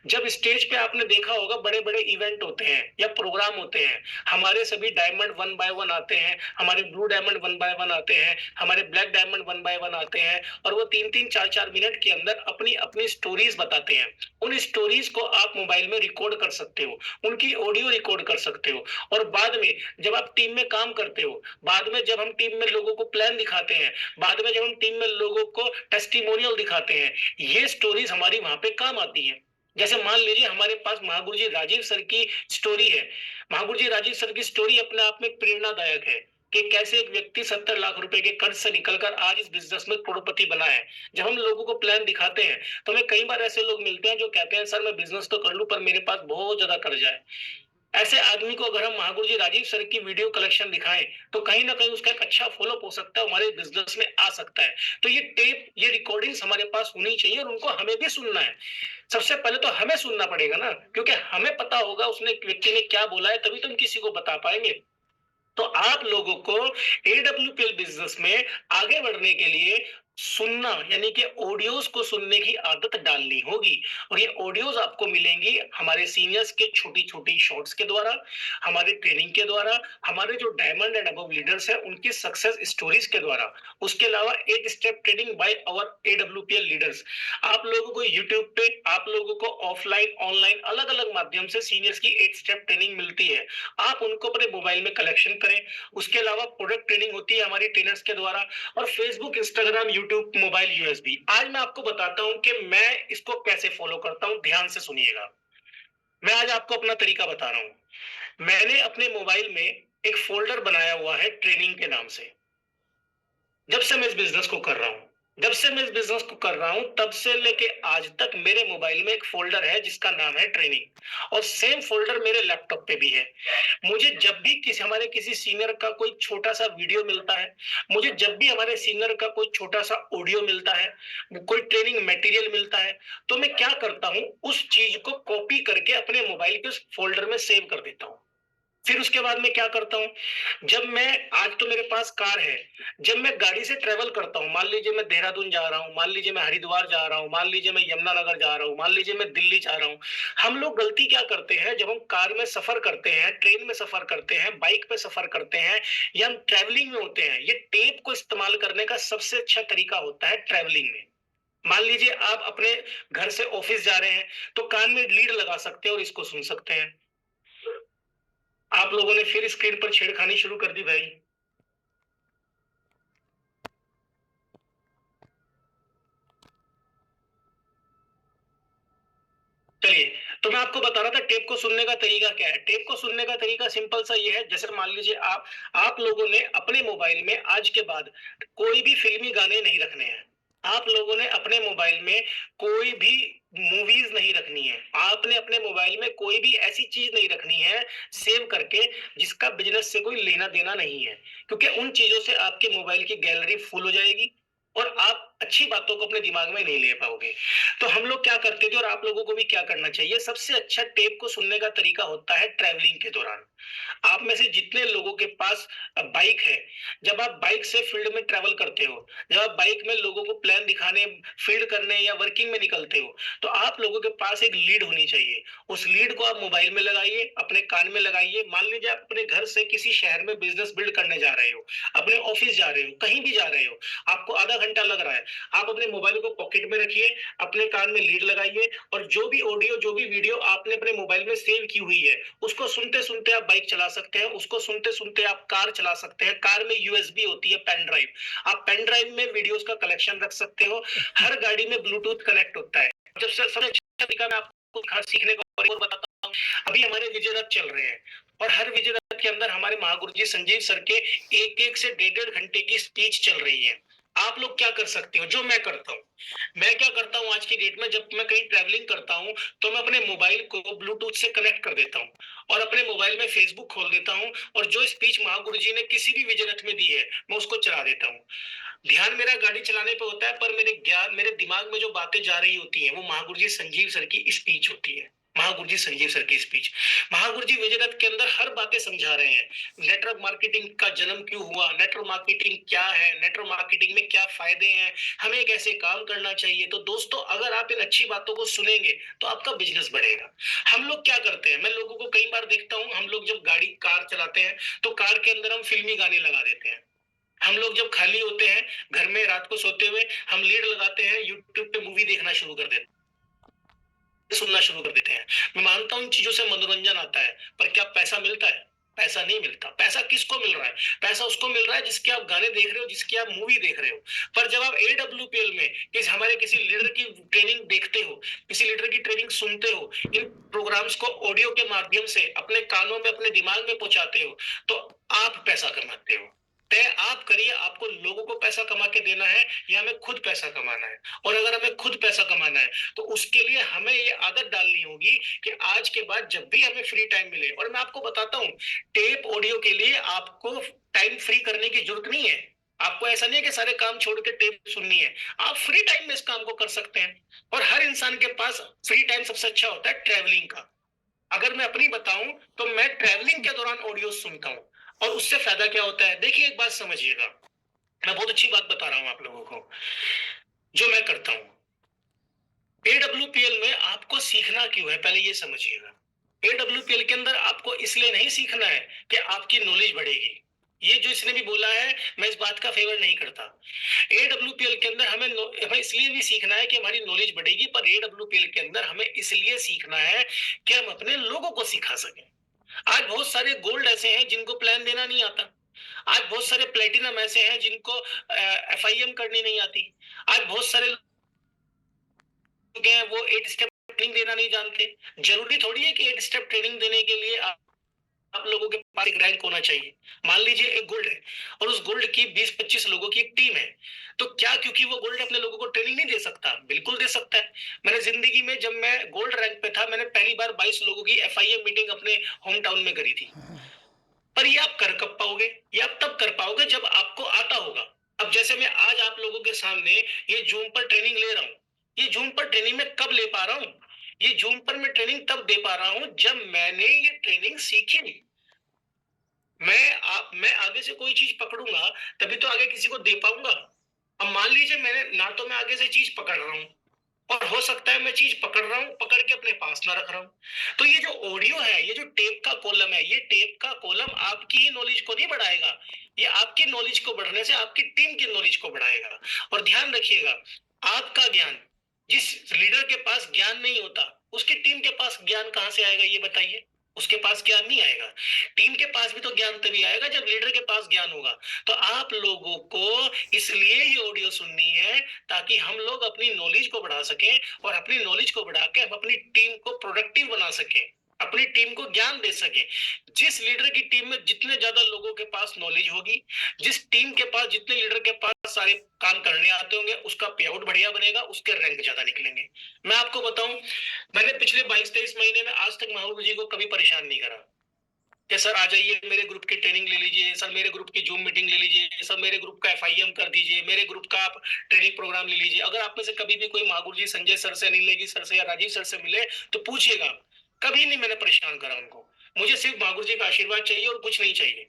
जब स्टेज पे आपने देखा होगा, बड़े बड़े इवेंट होते हैं या प्रोग्राम होते हैं, हमारे सभी डायमंड वन बाय वन आते हैं, हमारे blue diamond one by one आते हैं, हमारे black diamond one by one आते हैं, और वो 3-3, 4-4 मिनट के अंदर अपनी अपनी स्टोरीज बताते हैं। उन स्टोरीज को आप मोबाइल में रिकॉर्ड कर सकते हो, उनकी ऑडियो रिकॉर्ड कर सकते हो, और बाद में जब आप टीम में काम करते हो, बाद में जब हम टीम में लोगों को प्लान दिखाते हैं, बाद में जब हम टीम में लोगों को टेस्टिमोनियल दिखाते हैं, ये स्टोरीज हमारी वहां पे काम आती है। जैसे मान लीजिए हमारे पास महागुरु जी राजीव सर की स्टोरी है। महागुरु जी राजीव सर की स्टोरी अपने आप में प्रेरणादायक है कि कैसे एक व्यक्ति 70 लाख रुपए के कर्ज से निकलकर आज इस बिजनेस में करोड़पति बना है। जब हम लोगों को प्लान दिखाते हैं, तो हमें कई बार ऐसे लोग मिलते हैं जो कहते हैं, सर मैं बिजनेस तो कर लूं पर मेरे पास बहुत ज्यादा कर्जा है। ऐसे आदमी को अगर हम महागुरु जी राजीव सर की वीडियो कलेक्शन दिखाएं, तो कहीं ना कहीं उसका एक अच्छा फॉलोअप हो सकता है, हमारे बिजनेस में आ सकता है। तो ये टेप, ये रिकॉर्डिंग्स हमारे पास होनी चाहिए, और उनको हमें भी सुनना है। सबसे पहले तो हमें सुनना पड़ेगा ना, क्योंकि हमें पता होगा उसने, व्यक्ति ने क्या बोला है, तभी तो हम किसी को बता पाएंगे। तो आप लोगों को एडब्ल्यूपीएल बिजनेस में आगे बढ़ने के लिए सुनना, यानी कि ऑडियोज को सुनने की आदत डालनी होगी। और ये ऑडियोज आपको मिलेंगी हमारे सीनियर्स के छोटी छोटी शॉर्ट्स के द्वारा, हमारे ट्रेनिंग के द्वारा, हमारे जो डायमंड एंड अबव लीडर्स हैं उनकी सक्सेस स्टोरीज के द्वारा। उसके अलावा 8 step training by our AWPL leaders. आप लोगों को यूट्यूब पे, आप लोगों को ऑफलाइन ऑनलाइन अलग अलग माध्यम से सीनियर्स की 8 स्टेप ट्रेनिंग मिलती है। आप उनको अपने मोबाइल में कलेक्शन करें। उसके अलावा प्रोडक्ट ट्रेनिंग होती है हमारे ट्रेनर्स के द्वारा, और Facebook, Instagram, YouTube, mobile USB. आज मैं आपको बताता हूं कि मैं इसको कैसे फॉलो करता हूं, ध्यान से सुनिएगा। मैं आज आपको अपना तरीका बता रहा हूं। मैंने अपने मोबाइल में एक फोल्डर बनाया हुआ है ट्रेनिंग के नाम से। जब से मैं इस बिजनेस को कर रहा हूं, तब से लेके आज तक मेरे मोबाइल में एक फोल्डर है जिसका नाम है ट्रेनिंग, और सेम फोल्डर मेरे लैपटॉप पे भी है। मुझे जब भी हमारे किसी सीनियर का कोई छोटा सा वीडियो मिलता है, मुझे जब भी हमारे सीनियर का कोई छोटा सा ऑडियो मिलता है, कोई ट्रेनिंग मटेरियल मिलता है, तो मैं क्या करता हूं, उस चीज को कॉपी करके अपने मोबाइल के उस फोल्डर में सेव कर देता हूं। फिर उसके बाद मैं क्या करता हूँ, जब मैं आज तो मेरे पास कार है, जब मैं गाड़ी से ट्रैवल करता हूँ, मान लीजिए मैं देहरादून जा रहा हूँ, मान लीजिए मैं हरिद्वार जा रहा हूँ, मान लीजिए मैं यमुनानगर जा रहा हूँ, मान लीजिए मैं दिल्ली जा रहा हूँ। हम लोग गलती क्या करते हैं, जब हम कार में सफर करते हैं, ट्रेन में सफर करते हैं, बाइक पे सफर करते हैं या हम ट्रैवलिंग में होते हैं, ये टेप को इस्तेमाल करने का सबसे अच्छा तरीका होता है ट्रैवलिंग में। मान लीजिए आप अपने घर से ऑफिस जा रहे हैं, तो कान में लीड लगा सकते हैं और इसको सुन सकते हैं। आप लोगों ने फिर स्क्रीन पर छेड़खानी शुरू कर दी भाई। चलिए, तो मैं आपको बता रहा था टेप को सुनने का तरीका क्या है। टेप को सुनने का तरीका सिंपल सा ये है, जैसे मान लीजिए आप लोगों ने अपने मोबाइल में आज के बाद कोई भी फिल्मी गाने नहीं रखने हैं। आप लोगों ने अपने मोबाइल में कोई भी मूवीज नहीं रखनी है। आपने अपने मोबाइल में कोई भी ऐसी चीज नहीं रखनी है सेव करके जिसका बिजनेस से कोई लेना देना नहीं है, क्योंकि उन चीजों से आपके मोबाइल की गैलरी फुल हो जाएगी और आप अच्छी बातों को अपने दिमाग में नहीं ले पाओगे। तो हम लोग क्या करते थे और आप लोगों को भी क्या करना चाहिए, सबसे अच्छा टेप को सुनने का तरीका होता है ट्रैवलिंग के दौरान। आप में से जितने लोगों के पास बाइक है, जब आप बाइक से फील्ड में ट्रैवल करते हो, जब आप बाइक में लोगों को प्लान दिखाने, फील्ड करने या वर्किंग में निकलते हो, तो आप लोगों के पास एक लीड होनी चाहिए। उस लीड को आप मोबाइल में लगाइए, अपने कान में लगाइए। मान लीजिए आप अपने घर से किसी शहर में बिजनेस बिल्ड करने जा रहे हो, अपने ऑफिस जा रहे हो, कहीं भी जा रहे हो, आपको आधा घंटा लग रहा है, आप अपने मोबाइल को पॉकेट में रखिए, अपने कान में लीड लगाइए और जो भी ऑडियो, जो भी वीडियो आपने अपने मोबाइल में सेव की हुई है, उसको सुनते सुनते आप बाइक चला सकते हैं, उसको सुनते सुनते आप कार चला सकते हैं। कार में यूएसबी होती है, पेन ड्राइव, आप पेन ड्राइव में वीडियोस का कलेक्शन रख सकते हो। हर गाड़ी में ब्लूटूथ कनेक्ट होता है। जब सबसे अच्छा तरीका मैं आपको सीखने को और बताता हूँ, अभी हमारे विजय रथ चल रहे हैं और हर विजय रथ के अंदर हमारे महागुरु जी संजीव सर के एक से डेढ़ घंटे की स्पीच चल रही है। आप लोग क्या कर सकते हो, जो मैं करता हूँ, मैं क्या करता हूँ आज की डेट में, जब मैं कहीं ट्रैवलिंग करता हूँ तो मैं अपने मोबाइल को ब्लूटूथ से कनेक्ट कर देता हूँ और अपने मोबाइल में फेसबुक खोल देता हूँ और जो स्पीच महागुरु जी ने किसी भी विजय रथ में दी है मैं उसको चला देता हूँ। ध्यान मेरा गाड़ी चलाने पे होता है, पर मेरे दिमाग में जो बातें जा रही होती हैं वो महागुरु जी संजीव सर की स्पीच होती है। महागुरु जी संजीव सर की स्पीच, महागुरु जी विजय रथ के अंदर हर बातें समझा रहे हैं। नेटवर्क मार्केटिंग का जन्म क्यों हुआ, नेटवर्क मार्केटिंग क्या है, नेटवर्क मार्केटिंग में क्या फायदे हैं, हमें कैसे काम करना चाहिए। तो दोस्तों, अगर आप इन अच्छी बातों को सुनेंगे तो आपका बिजनेस बढ़ेगा। हम लोग क्या करते हैं, मैं लोगों को कई बार देखता हूँ, हम लोग जब कार चलाते हैं तो कार के अंदर हम फिल्मी गाने लगा देते हैं। हम लोग जब खाली होते हैं घर में रात को सोते हुए, हम लीड लगाते हैं, यूट्यूब पे मूवी देखना शुरू कर देते हैं, सुनना शुरू कर देते हैं। मैं मानता हूँ इन चीजों से मनोरंजन आता है, पर क्या पैसा मिलता है? पैसा नहीं मिलता। पैसा किसको मिल रहा है? पैसा उसको मिल रहा है जिसके आप गाने देख रहे हो, जिसकी आप मूवी देख रहे हो। पर जब आप AWPL में हमारे किसी लीडर की ट्रेनिंग देखते हो, किसी लीडर की ट्रेनिंग सुनते हो, इन प्रोग्राम्स को ऑडियो के माध्यम से अपने कानों में, अपने दिमाग में पहुंचाते हो, तो आप पैसा कमाते हो। तय आप करिए, आपको लोगों को पैसा कमा के देना है या हमें खुद पैसा कमाना है। और अगर हमें खुद पैसा कमाना है तो उसके लिए हमें ये आदत डालनी होगी कि आज के बाद जब भी हमें फ्री टाइम मिले, और मैं आपको बताता हूँ, टेप ऑडियो के लिए आपको टाइम फ्री करने की जरूरत नहीं है। आपको ऐसा नहीं है कि सारे काम छोड़ के टेप सुननी है, आप फ्री टाइम में इस काम को कर सकते हैं। और हर इंसान के पास फ्री टाइम सबसे अच्छा होता है ट्रैवलिंग का। अगर मैं अपनी बताऊं तो मैं ट्रैवलिंग के दौरान ऑडियो सुनता हूं और उससे फायदा क्या होता है, देखिए एक बात समझिएगा, मैं बहुत अच्छी बात बता रहा हूं आप लोगों को, जो मैं करता हूं। AWPL में आपको सीखना क्यों है, पहले ये समझिएगा। AWPL के अंदर आपको इसलिए नहीं सीखना है कि आपकी नॉलेज बढ़ेगी। ये जो इसने भी बोला है, मैं इस बात का फेवर नहीं करता। AWPL के अंदर हमें इसलिए भी सीखना है कि हमारी नॉलेज बढ़ेगी, पर AWPL के अंदर हमें इसलिए सीखना है कि हम अपने लोगों को सिखा सकें। आज बहुत सारे गोल्ड ऐसे हैं जिनको प्लान देना नहीं आता। आज बहुत सारे प्लेटिनम ऐसे हैं जिनको FIM करनी नहीं आती। आज बहुत सारे लोग हैं वो 8 स्टेप ट्रेनिंग देना नहीं जानते। जरूरी थोड़ी है कि 8 स्टेप ट्रेनिंग देने के लिए आप लोगों के पास एक रैंक होना चाहिए। मान लीजिए एक गोल्ड है और उस गोल्ड की 20-25 लोगों की एक टीम है, तो क्या क्योंकि वो गोल्ड अपने लोगों को ट्रेनिंग नहीं दे सकता? बिल्कुल दे सकता है। मैंने जिंदगी में, जब मैं गोल्ड रैंक पे था, मैंने पहली बार 22 लोगों की FIM मीटिंग अपने होम टाउन में करी थी। पर ये आप कर कब पाओगे? ये आप तब कर पाओगे जब आपको आता होगा। अब जैसे मैं आज आप लोगों के सामने ये जूम पर ट्रेनिंग ले रहा हूँ, ये जूम पर ट्रेनिंग में कब ले पा रहा हूँ? ये जूम पर मैं ट्रेनिंग तब दे पा रहा हूँ जब मैंने ये ट्रेनिंग सीखी। मैं आगे से कोई चीज पकड़ूंगा तभी तो आगे किसी को दे पाऊंगा। अब मान लीजिए मैंने ना तो मैं आगे से चीज पकड़ रहा हूँ और हो सकता है मैं चीज पकड़ रहा हूँ, पकड़ के अपने पास ना रख रहा हूँ। तो ये जो ऑडियो है, ये जो टेप का कॉलम है, ये टेप का कॉलम आपकी ही नॉलेज को नहीं बढ़ाएगा, ये आपकी नॉलेज को बढ़ने से आपकी टीम की नॉलेज को बढ़ाएगा। और ध्यान रखिएगा, आपका ज्ञान, जिस लीडर के पास ज्ञान नहीं होता उसकी टीम के पास ज्ञान कहां से आएगा, ये बताइए। उसके पास ज्ञान नहीं आएगा। टीम के पास भी तो ज्ञान तभी आएगा जब लीडर के पास ज्ञान होगा। तो आप लोगों को इसलिए ही ऑडियो सुननी है ताकि हम लोग अपनी नॉलेज को बढ़ा सकें, और अपनी नॉलेज को बढ़ा के हम अपनी टीम को प्रोडक्टिव बना सकें, अपनी टीम को ज्ञान दे सके। जिस लीडर की टीम में जितने ज्यादा लोगों के पास नॉलेज होगी, जिस टीम के पास जितने लीडर के पास सारे काम करने आते होंगे, उसका पे आउट बढ़िया बनेगा, उसके रैंक ज्यादा निकलेंगे। मैं आपको बताऊं, मैंने पिछले 22-23 महीने में आज तक महावीर जी को कभी परेशान नहीं करा कि सर आ जाइए मेरे ग्रुप की ट्रेनिंग ले लीजिए, सर मेरे ग्रुप की जूम मीटिंग ले लीजिए, सर मेरे ग्रुप का FIM कर दीजिए, मेरे ग्रुप का आप ट्रेनिंग प्रोग्राम ले लीजिए। अगर आप में से कभी भी कोई महागुरु जी संजय सर से, अनिल नेगी सर से या राजीव सर से मिले तो पूछिएगा, कभी नहीं मैंने परेशान करा उनको। मुझे सिर्फ महागुरु जी का आशीर्वाद चाहिए और कुछ नहीं चाहिए।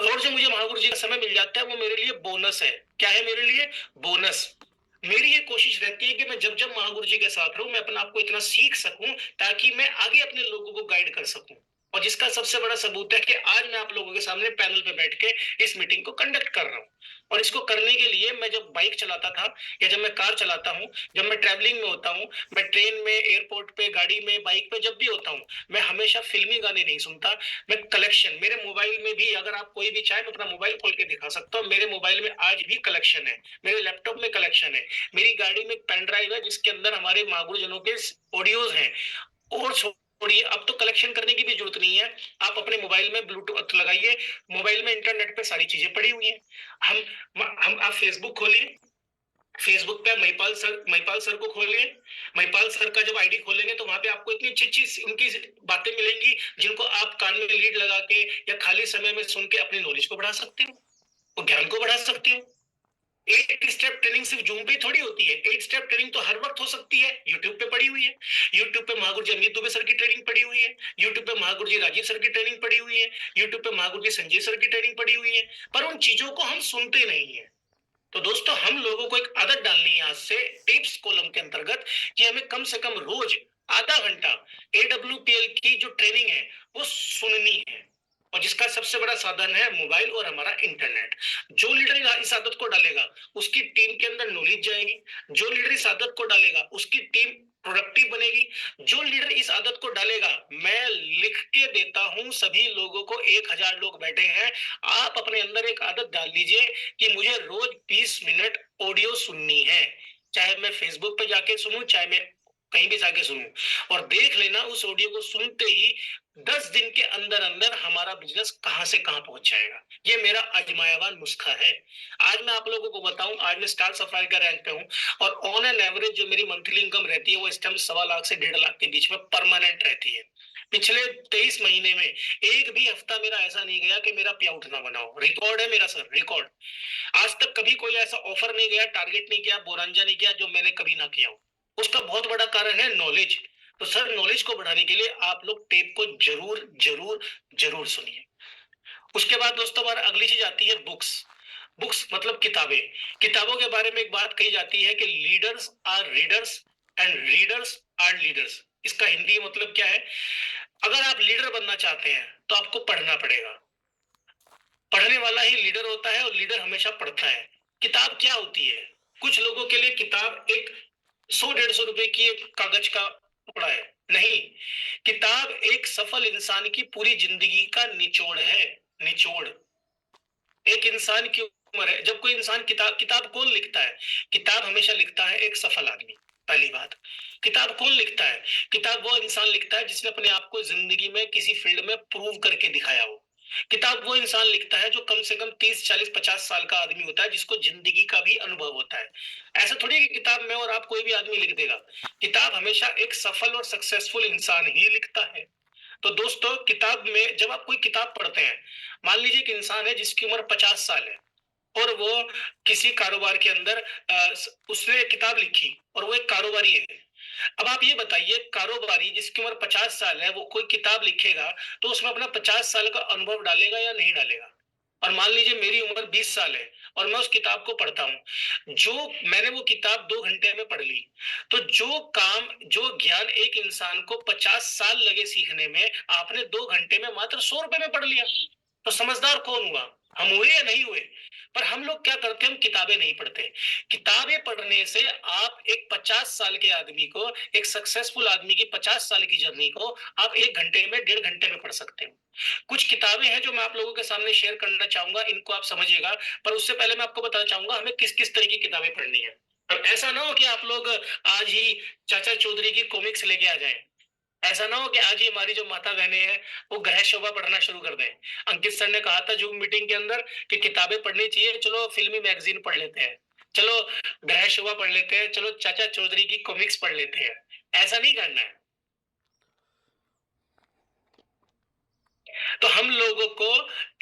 और जो मुझे महागुरु जी का समय मिल जाता है वो मेरे लिए बोनस है। क्या है मेरे लिए? बोनस। मेरी ये कोशिश रहती है कि मैं जब जब महागुरु जी के साथ रहूं, मैं अपने आप को इतना सीख सकूं ताकि मैं आगे अपने लोगों को गाइड कर सकूं। और जिसका सबसे बड़ा सबूत है कि आज मैं आप लोगों के सामने पैनल पे बैठ के इस मीटिंग को कंडक्ट कर रहा हूं। और इसको करने के लिए मैं जब बाइक चलाता था या जब मैं कार चलाता हूं, जब मैं ट्रैवलिंग में होता हूं, मैं ट्रेन में, एयरपोर्ट पे, गाड़ी में, बाइक पे जब भी होता हूं, मैं हमेशा फिल्मी गाने नहीं सुनता। मैं कलेक्शन, मेरे मोबाइल में भी, अगर आप कोई भी चाहे मैं अपना मोबाइल खोल के दिखा सकता हूँ, मेरे मोबाइल में आज भी कलेक्शन है, मेरे लैपटॉप में कलेक्शन है, मेरी गाड़ी में पेन ड्राइव है जिसके अंदर हमारे महागुरुजनों के ऑडियोज हैं। और छोड़िए, अब तो कलेक्शन करने की भी जरूरत नहीं है, आप अपने मोबाइल में ब्लूटूथ लगाइए, मोबाइल में इंटरनेट पे सारी चीजें पड़ी हुई हैं। हम आप फेसबुक खोलिए, फेसबुक पे महिपाल सर को खोलिए। महिपाल सर का जब आईडी खोलेंगे तो वहां पे आपको इतनी अच्छी अच्छी उनकी बातें मिलेंगी जिनको आप कान में लीड लगा के या खाली समय में सुन के अपनी नॉलेज को बढ़ा सकते हो, और ज्ञान को बढ़ा सकते हो। 8 स्टेप ट्रेनिंग सिर्फ जूम पे थोड़ी होती है, 8 स्टेप ट्रेनिंग तो हर वक्त हो सकती है। यूट्यूब पे पड़ी हुई है, यूट्यूब पे महागुरु जी अमित दुबे सर की ट्रेनिंग पड़ी हुई है, यूट्यूब पे महागुरु जी राजीव सर की ट्रेनिंग पड़ी हुई है, यूट्यूब पे महागुरु जी संजय सर की ट्रेनिंग पड़ी हुई है। पर उन चीजों को हम सुनते नहीं है। तो दोस्तों, हम लोगों को एक आदत डालनी है आज से टिप्स कॉलम के अंतर्गत कि हमें कम से कम रोज आधा घंटा AWPL की जो ट्रेनिंग है वो सुननी है। और जिसका सबसे बड़ा साधन है मोबाइल और हमारा इंटरनेट। जो लीडर इस आदत को डालेगा उसकी टीम के अंदर नॉलेज जाएगी, जो लीडर इस आदत को डालेगा उसकी टीम प्रोडक्टिव बनेगी। जो लीडर इस आदत को डालेगा, मैं लिख के देता हूं सभी लोगों को, 1000 लोग बैठे हैं, आप अपने अंदर एक आदत डाल लीजिए कि मुझे रोज 20 मिनट ऑडियो सुननी है। चाहे मैं फेसबुक पे जाके सुनूं, चाहे मैं कहीं भी जाके सुनूं। और देख लेना, उस ऑडियो को सुनते ही 10 दिन के अंदर अंदर हमारा बिजनेस कहां से कहां पहुंच जाएगा। ये मेरा आजमाया हुआ नुस्खा है। आज मैं आप लोगों को बताऊं, आज मैं स्टार सफारी का रैंक पे हूं और ऑन एन एवरेज जो मेरी मंथली इनकम रहती है वो इस टाइम 1.25 लाख से 1.5 लाख के बीच में परमानेंट रहती है। पिछले 23 महीने में एक भी हफ्ता मेरा ऐसा नहीं गया कि मेरा पे आउट ना बनाओ। रिकॉर्ड है मेरा सर, रिकॉर्ड। आज तक कभी कोई ऐसा ऑफर नहीं गया, टारगेट नहीं किया, बोरंजा नहीं किया जो मैंने कभी ना किया हो। उसका बहुत बड़ा कारण है नॉलेज। तो सर, नॉलेज को बढ़ाने के लिए आप लोग टेप को जरूर जरूर जरूर सुनिए। उसके बाद दोस्तों हमारा अगली चीज आती है बुक्स। बुक्स मतलब किताबें। किताबों के बारे में एक बात कही जाती है कि leaders are readers and readers are leaders. इसका हिंदी मतलब क्या है? अगर आप लीडर बनना चाहते हैं तो आपको पढ़ना पड़ेगा। पढ़ने वाला ही लीडर होता है और लीडर हमेशा पढ़ता है। किताब क्या होती है? कुछ लोगों के लिए किताब एक 100-150 रुपए की एक कागज का टुकड़ा है। नहीं, किताब एक सफल इंसान की पूरी जिंदगी का निचोड़ है। निचोड़। एक इंसान की उम्र है। जब कोई इंसान किताब कौन लिखता है? किताब हमेशा लिखता है एक सफल आदमी। पहली बात, किताब कौन लिखता है? किताब वो इंसान लिखता है जिसने अपने आप को जिंदगी में किसी फील्ड में प्रूव करके दिखाया हो। किताब वो इंसान लिखता है जो कम से कम 30, 40, 50 साल का आदमी होता है, जिसको जिंदगी का भी अनुभव होता है। ऐसा थोड़ी कि किताब में और आप कोई भी आदमी लिख देगा। किताब हमेशा एक सफल और सक्सेसफुल इंसान ही लिखता है। तो दोस्तों, किताब में जब आप कोई किताब पढ़ते हैं, मान लीजिए एक इंसान है जिसकी उम्र 50 साल है और वो किसी कारोबार के अंदर उसने किताब लिखी और वो एक कारोबारी है। अब आप ये बताइए, कारोबारी जिसकी उम्र 50 साल है, वो कोई किताब लिखेगा तो उसमें अपना 50 साल का अनुभव डालेगा या नहीं डालेगा? और मान लीजिए मेरी उम्र 20 साल है और मैं उस किताब को पढ़ता हूँ, जो मैंने वो किताब 2 घंटे में पढ़ ली, तो जो ज्ञान एक इंसान को 50 साल लगे सीखने में, आपने 2 घंटे में मात्र 100 रुपए में पढ़ लिया। तो समझदार कौन हुआ? हम हुए या नहीं हुए? पर हम लोग क्या करते हैं, हम किताबें नहीं पढ़ते। किताबें पढ़ने से आप एक 50 साल के आदमी को, एक सक्सेसफुल आदमी की 50 साल की जर्नी को आप 1 घंटे में, 1.5 घंटे में पढ़ सकते हो। कुछ किताबें हैं जो मैं आप लोगों के सामने शेयर करना चाहूंगा, इनको आप समझिएगा। पर उससे पहले मैं आपको बताना चाहूंगा हमें किस किस तरह की किताबें पढ़नी है। अब ऐसा ना हो कि आप लोग आज ही चाचा चौधरी की कॉमिक्स लेके आ जाएं। ऐसा ना हो कि आज ही हमारी जो माता बहनें हैं वो ग्रह शोभा पढ़ना शुरू कर दें। अंकित सर ने कहा था जूम मीटिंग के अंदर कि किताबें पढ़नी चाहिए, चलो फिल्मी मैगजीन पढ़ लेते हैं, चलो ग्रह शोभा पढ़ लेते हैं, चलो चाचा चौधरी की कॉमिक्स पढ़ लेते हैं। ऐसा नहीं करना है। तो हम लोगों को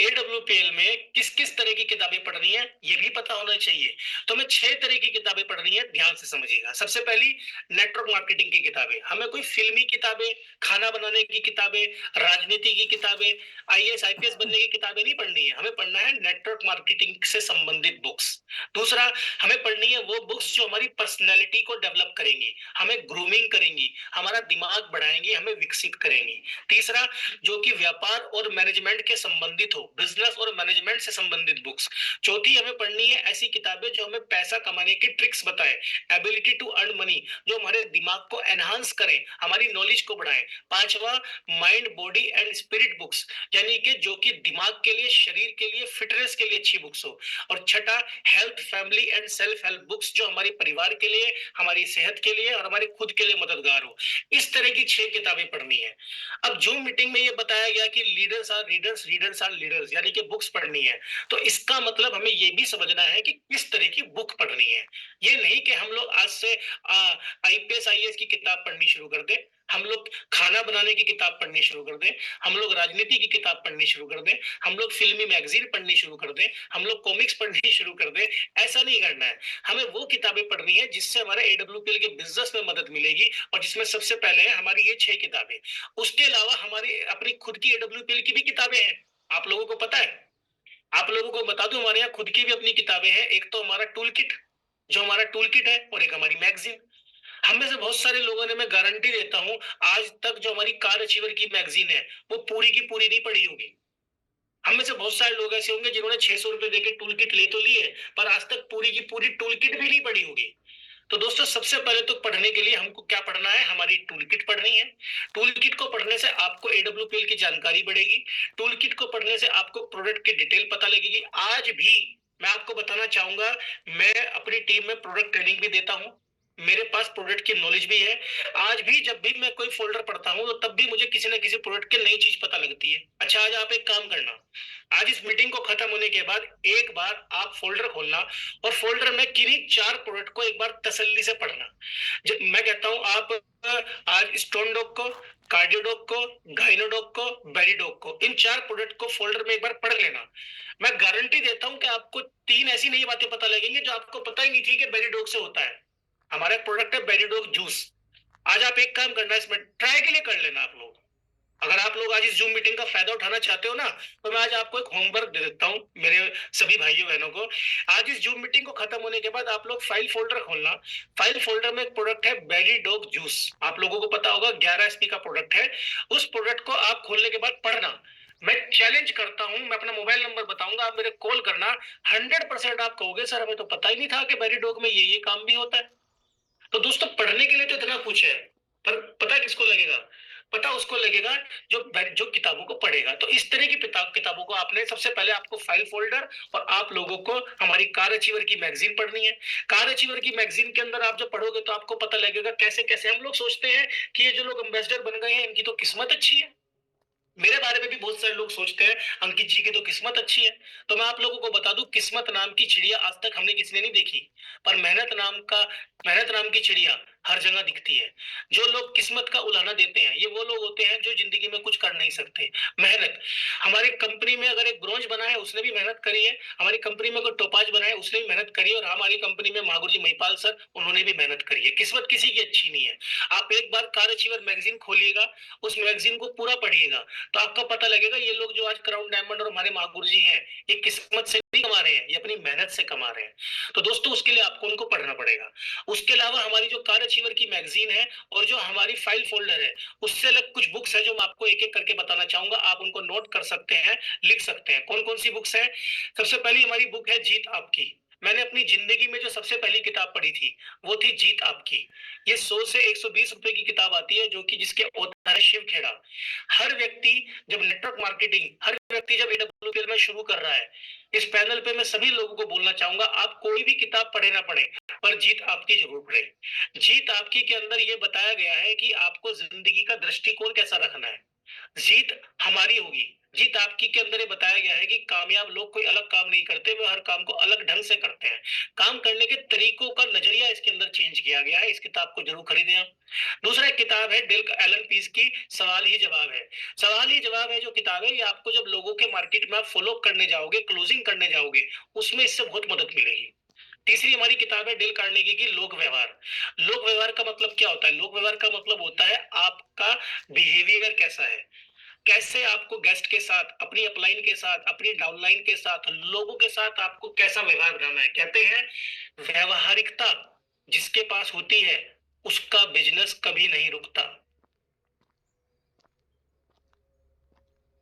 एडब्ल्यूपीएल में किस किस तरह की किताबें पढ़नी है ये भी पता होना चाहिए। तो हमें 6 तरह की किताबें पढ़नी है, ध्यान से समझिएगा। सबसे पहली, नेटवर्क मार्केटिंग की किताबें। हमें कोई फिल्मी किताबें, खाना बनाने की किताबें, राजनीति की किताबें, आईएएस आईपीएस बनने की किताबें नहीं पढ़नी है। हमें पढ़ना है नेटवर्क मार्केटिंग से संबंधित बुक्स। दूसरा, हमें पढ़नी है वो बुक्स जो हमारी पर्सनैलिटी को डेवलप करेंगी, हमें ग्रूमिंग करेंगी, हमारा दिमाग बढ़ाएंगी, हमें विकसित करेंगी। तीसरा, जो कि व्यापार और मैनेजमेंट के संबंधित हो, बिजनेस और मैनेजमेंट से संबंधित बुक्स। चौथी, हमें पढ़नी है ऐसी किताबें जो हमें पैसा कमाने की ट्रिक्स बताएं, एबिलिटी टू अर्न मनी, जो हमारे दिमाग को एनहांस करें, हमारी नॉलेज को बढ़ाएं। पांचवा, mind body and spirit books, यानी कि जो कि दिमाग के लिए, शरीर के लिए, फिटनेस के लिए अच्छी बुक्स हो। और छठा, health, family and self help books, जो हमारे परिवार के लिए, हमारी सेहत के लिए और हमारे खुद के लिए मददगार हो। इस तरह की 6 किताबें पढ़नी है। अब जूम मीटिंग में ये बताया गया कि leaders are readers, readers are leaders, यानी कि बुक्स पढ़नी है। तो इसका मतलब हमें ये भी समझना है कि किस तरह की बुक पढ़नी है। ये नहीं कि हम लोग आज से आईपीएस आईएएस की किताब पढ़नी शुरू कर दें, हम लोग खाना बनाने की किताब पढ़नी शुरू कर दें, हम लोग राजनीति की किताब पढ़नी शुरू कर दें, हम लोग फिल्मी मैगजीन पढ़नी शुरू कर दें, हम लोग कॉमिक्स पढ़नी शुरू कर दें। ऐसा नहीं करना है। हमें वो किताबें पढ़नी है जिससे हमारे एडब्ल्यूपीएल के बिजनेस में मदद मिलेगी, और जिसमें सबसे पहले है हमारी ये 6 किताबें। उसके अलावा हमारी अपनी खुद की एडब्ल्यूपीएल की भी किताबें हैं, आप लोगों को पता है। आप लोगों को बता दूं, हमारे यहाँ खुद की भी अपनी किताबें हैं। एक तो हमारा टूल किट, जो हमारा टूल किट है, और एक हमारी मैगजीन। हम में से बहुत सारे लोगों ने, मैं गारंटी देता हूं, आज तक जो हमारी कार अचीवर की मैगजीन है वो पूरी की पूरी नहीं पढ़ी होगी। हम में से बहुत सारे लोग ऐसे होंगे जिन्होंने 600 रुपए देके टूल किट ले तो लिए, पर आज तक पूरी की पूरी टूल किट भी नहीं पढ़ी होगी। तो दोस्तों, सबसे पहले तो पढ़ने के लिए हमको क्या पढ़ना है, हमारी टूल किट पढ़नी है। टूल किट को पढ़ने से आपको एडब्ल्यूपीएल की जानकारी बढ़ेगी। टूल किट को पढ़ने से आपको प्रोडक्ट की डिटेल पता लगेगी। आज भी मैं आपको बताना चाहूंगा, मैं अपनी टीम में प्रोडक्ट ट्रेनिंग भी देता हूं, मेरे पास प्रोडक्ट की नॉलेज भी है। आज भी जब भी मैं कोई फोल्डर पढ़ता हूं, तो तब भी मुझे किसी ना किसी प्रोडक्ट की नई चीज पता लगती है। अच्छा, आज आप एक काम करना, आज इस मीटिंग को खत्म होने के बाद एक बार आप फोल्डर खोलना, और फोल्डर में किन्हीं 4 प्रोडक्ट को एक बार तसल्ली से पढ़ना। जब मैं कहता हूं, आप आज स्टोन डॉग को, कार्डियोडॉग को, गाइनोडॉग को, बेरीडॉग को, इन 4 प्रोडक्ट को फोल्डर में एक बार पढ़ लेना। मैं गारंटी देता हूं कि आपको 3 ऐसी नई बातें पता लगेंगी जो आपको पता ही नहीं थी कि बेरीडॉग से होता है। हमारा एक प्रोडक्ट है बेरीडॉग जूस। आज आप एक काम करना, इसमें ट्राई के लिए कर लेना आप लोग। अगर आप लोग आज इस जूम मीटिंग का फायदा उठाना चाहते हो ना, तो मैं आज आपको एक होमवर्क दे देता हूं, मेरे सभी भाइयों बहनों को। आज इस जूम मीटिंग को खत्म होने के बाद आप लोग फाइल फोल्डर खोलना। फाइल फोल्डर में एक प्रोडक्ट है बेरीडॉग जूस, आप लोगों को पता होगा 11 एसपी का प्रोडक्ट है। उस प्रोडक्ट को आप खोलने के बाद पढ़ना। मैं चैलेंज करता हूं, मैं अपना मोबाइल नंबर बताऊंगा, आप मेरे कॉल करना। 100% आप कहोगे सर हमें तो पता ही नहीं था कि बेरीडॉग में ये काम भी होता है। तो दोस्तों, पढ़ने के लिए तो इतना कुछ है, पर पता किसको लगेगा? पता उसको लगेगा जो किताबों को पढ़ेगा। तो इस तरह की किताबों को आपने, सबसे पहले आपको फाइल फोल्डर, और आप लोगों को हमारी कार अचीवर की मैगजीन पढ़नी है। कार अचीवर की मैगजीन के अंदर आप जब पढ़ोगे तो आपको पता लगेगा कैसे कैसे हम लोग सोचते हैं कि ये जो लोग एम्बेसडर बन गए हैं इनकी तो किस्मत अच्छी है। मेरे बारे में भी बहुत सारे लोग सोचते हैं अंकित जी की तो किस्मत अच्छी है। तो मैं आप लोगों को बता दूं, किस्मत नाम की चिड़िया आज तक हमने किसी ने नहीं देखी, पर मेहनत नाम की चिड़िया हर जगह दिखती है। जो लोग किस्मत का उलाहना देते हैं, ये वो लोग होते हैं जो जिंदगी में कुछ कर नहीं सकते। मेहनत, हमारी कंपनी में अगर एक ब्रोंज बना है, उसने भी मेहनत करी है। हमारी कंपनी में कोई टोपाज बना है, उसने भी मेहनत करी है। और हमारी कंपनी में महागुरु जी महिपाल सर, उन्होंने भी मेहनत करी है। किस्मत किसी की अच्छी नहीं है। आप एक बार कार अचीवर मैगजीन खोलिएगा, उस मैगजीन को पूरा पढ़िएगा, तो आपको पता लगेगा ये लोग जो आज क्राउन डायमंड और हमारे महागुरु जी हैं, ये किस्मत से नहीं कमा रहे हैं, ये अपनी मेहनत से कमा रहे हैं। तो दोस्तों, उसके लिए आपको उनको पढ़ना पड़ेगा। उसके अलावा हमारी जो कार अचीवर की मैगजीन है और जो हमारी फाइल फोल्डर है, उससे अलग कुछ बुक्स है जो मैं आपको एक एक करके बताना चाहूंगा। आप उनको नोट कर सकते हैं, लिख सकते हैं। कौन कौन सी बुक्स है? सबसे पहली हमारी बुक है जीत आपकी। मैंने अपनी जिंदगी में जो सबसे पहली किताब पढ़ी थी, वो थी जीत आपकी। ये 100 से 120 रुपए की किताब आती है, जो कि जिसके ऑथर है शिव खेड़ा। हर व्यक्ति जब नेटवर्क मार्केटिंग, हर व्यक्ति जब AWPL में शुरू कर रहा है, इस पैनल पे मैं सभी लोगों को बोलना चाहूंगा, आप कोई भी किताब पढ़े ना पढ़े, पर जीत आपकी जरूर पढ़े। जीत आपकी के अंदर ये बताया गया है कि आपको जिंदगी का दृष्टिकोण कैसा रखना है। जीत हमारी होगी। जीत आपकी के अंदर ये बताया गया है कि कामयाब लोग कोई अलग काम नहीं करते, वे हर काम को अलग ढंग से करते हैं। काम करने के तरीकों का नजरिया इसके अंदर चेंज किया गया है। इस किताब को जरूर खरीदें आप। दूसरा एक किताब है डेल एलन पीस की, सवाल ही जवाब है। सवाल ही जवाब है जो किताब है, ये आपको जब लोगों के मार्केट में आप फॉलो करने जाओगे, क्लोजिंग करने जाओगे, उसमें इससे बहुत मदद मिलेगी। तीसरी हमारी किताब है डेल कार्नेगी की लोक व्यवहार। लोक व्यवहार का मतलब क्या होता है? लोक व्यवहार का मतलब होता है आपका बिहेवियर कैसा है, कैसे आपको गेस्ट के साथ, अपनी अपलाइन के साथ, अपनी डाउनलाइन के साथ, लोगों के साथ आपको कैसा व्यवहार बनाना है। कहते हैं व्यवहारिकता जिसके पास होती है, उसका बिजनेस कभी नहीं रुकता।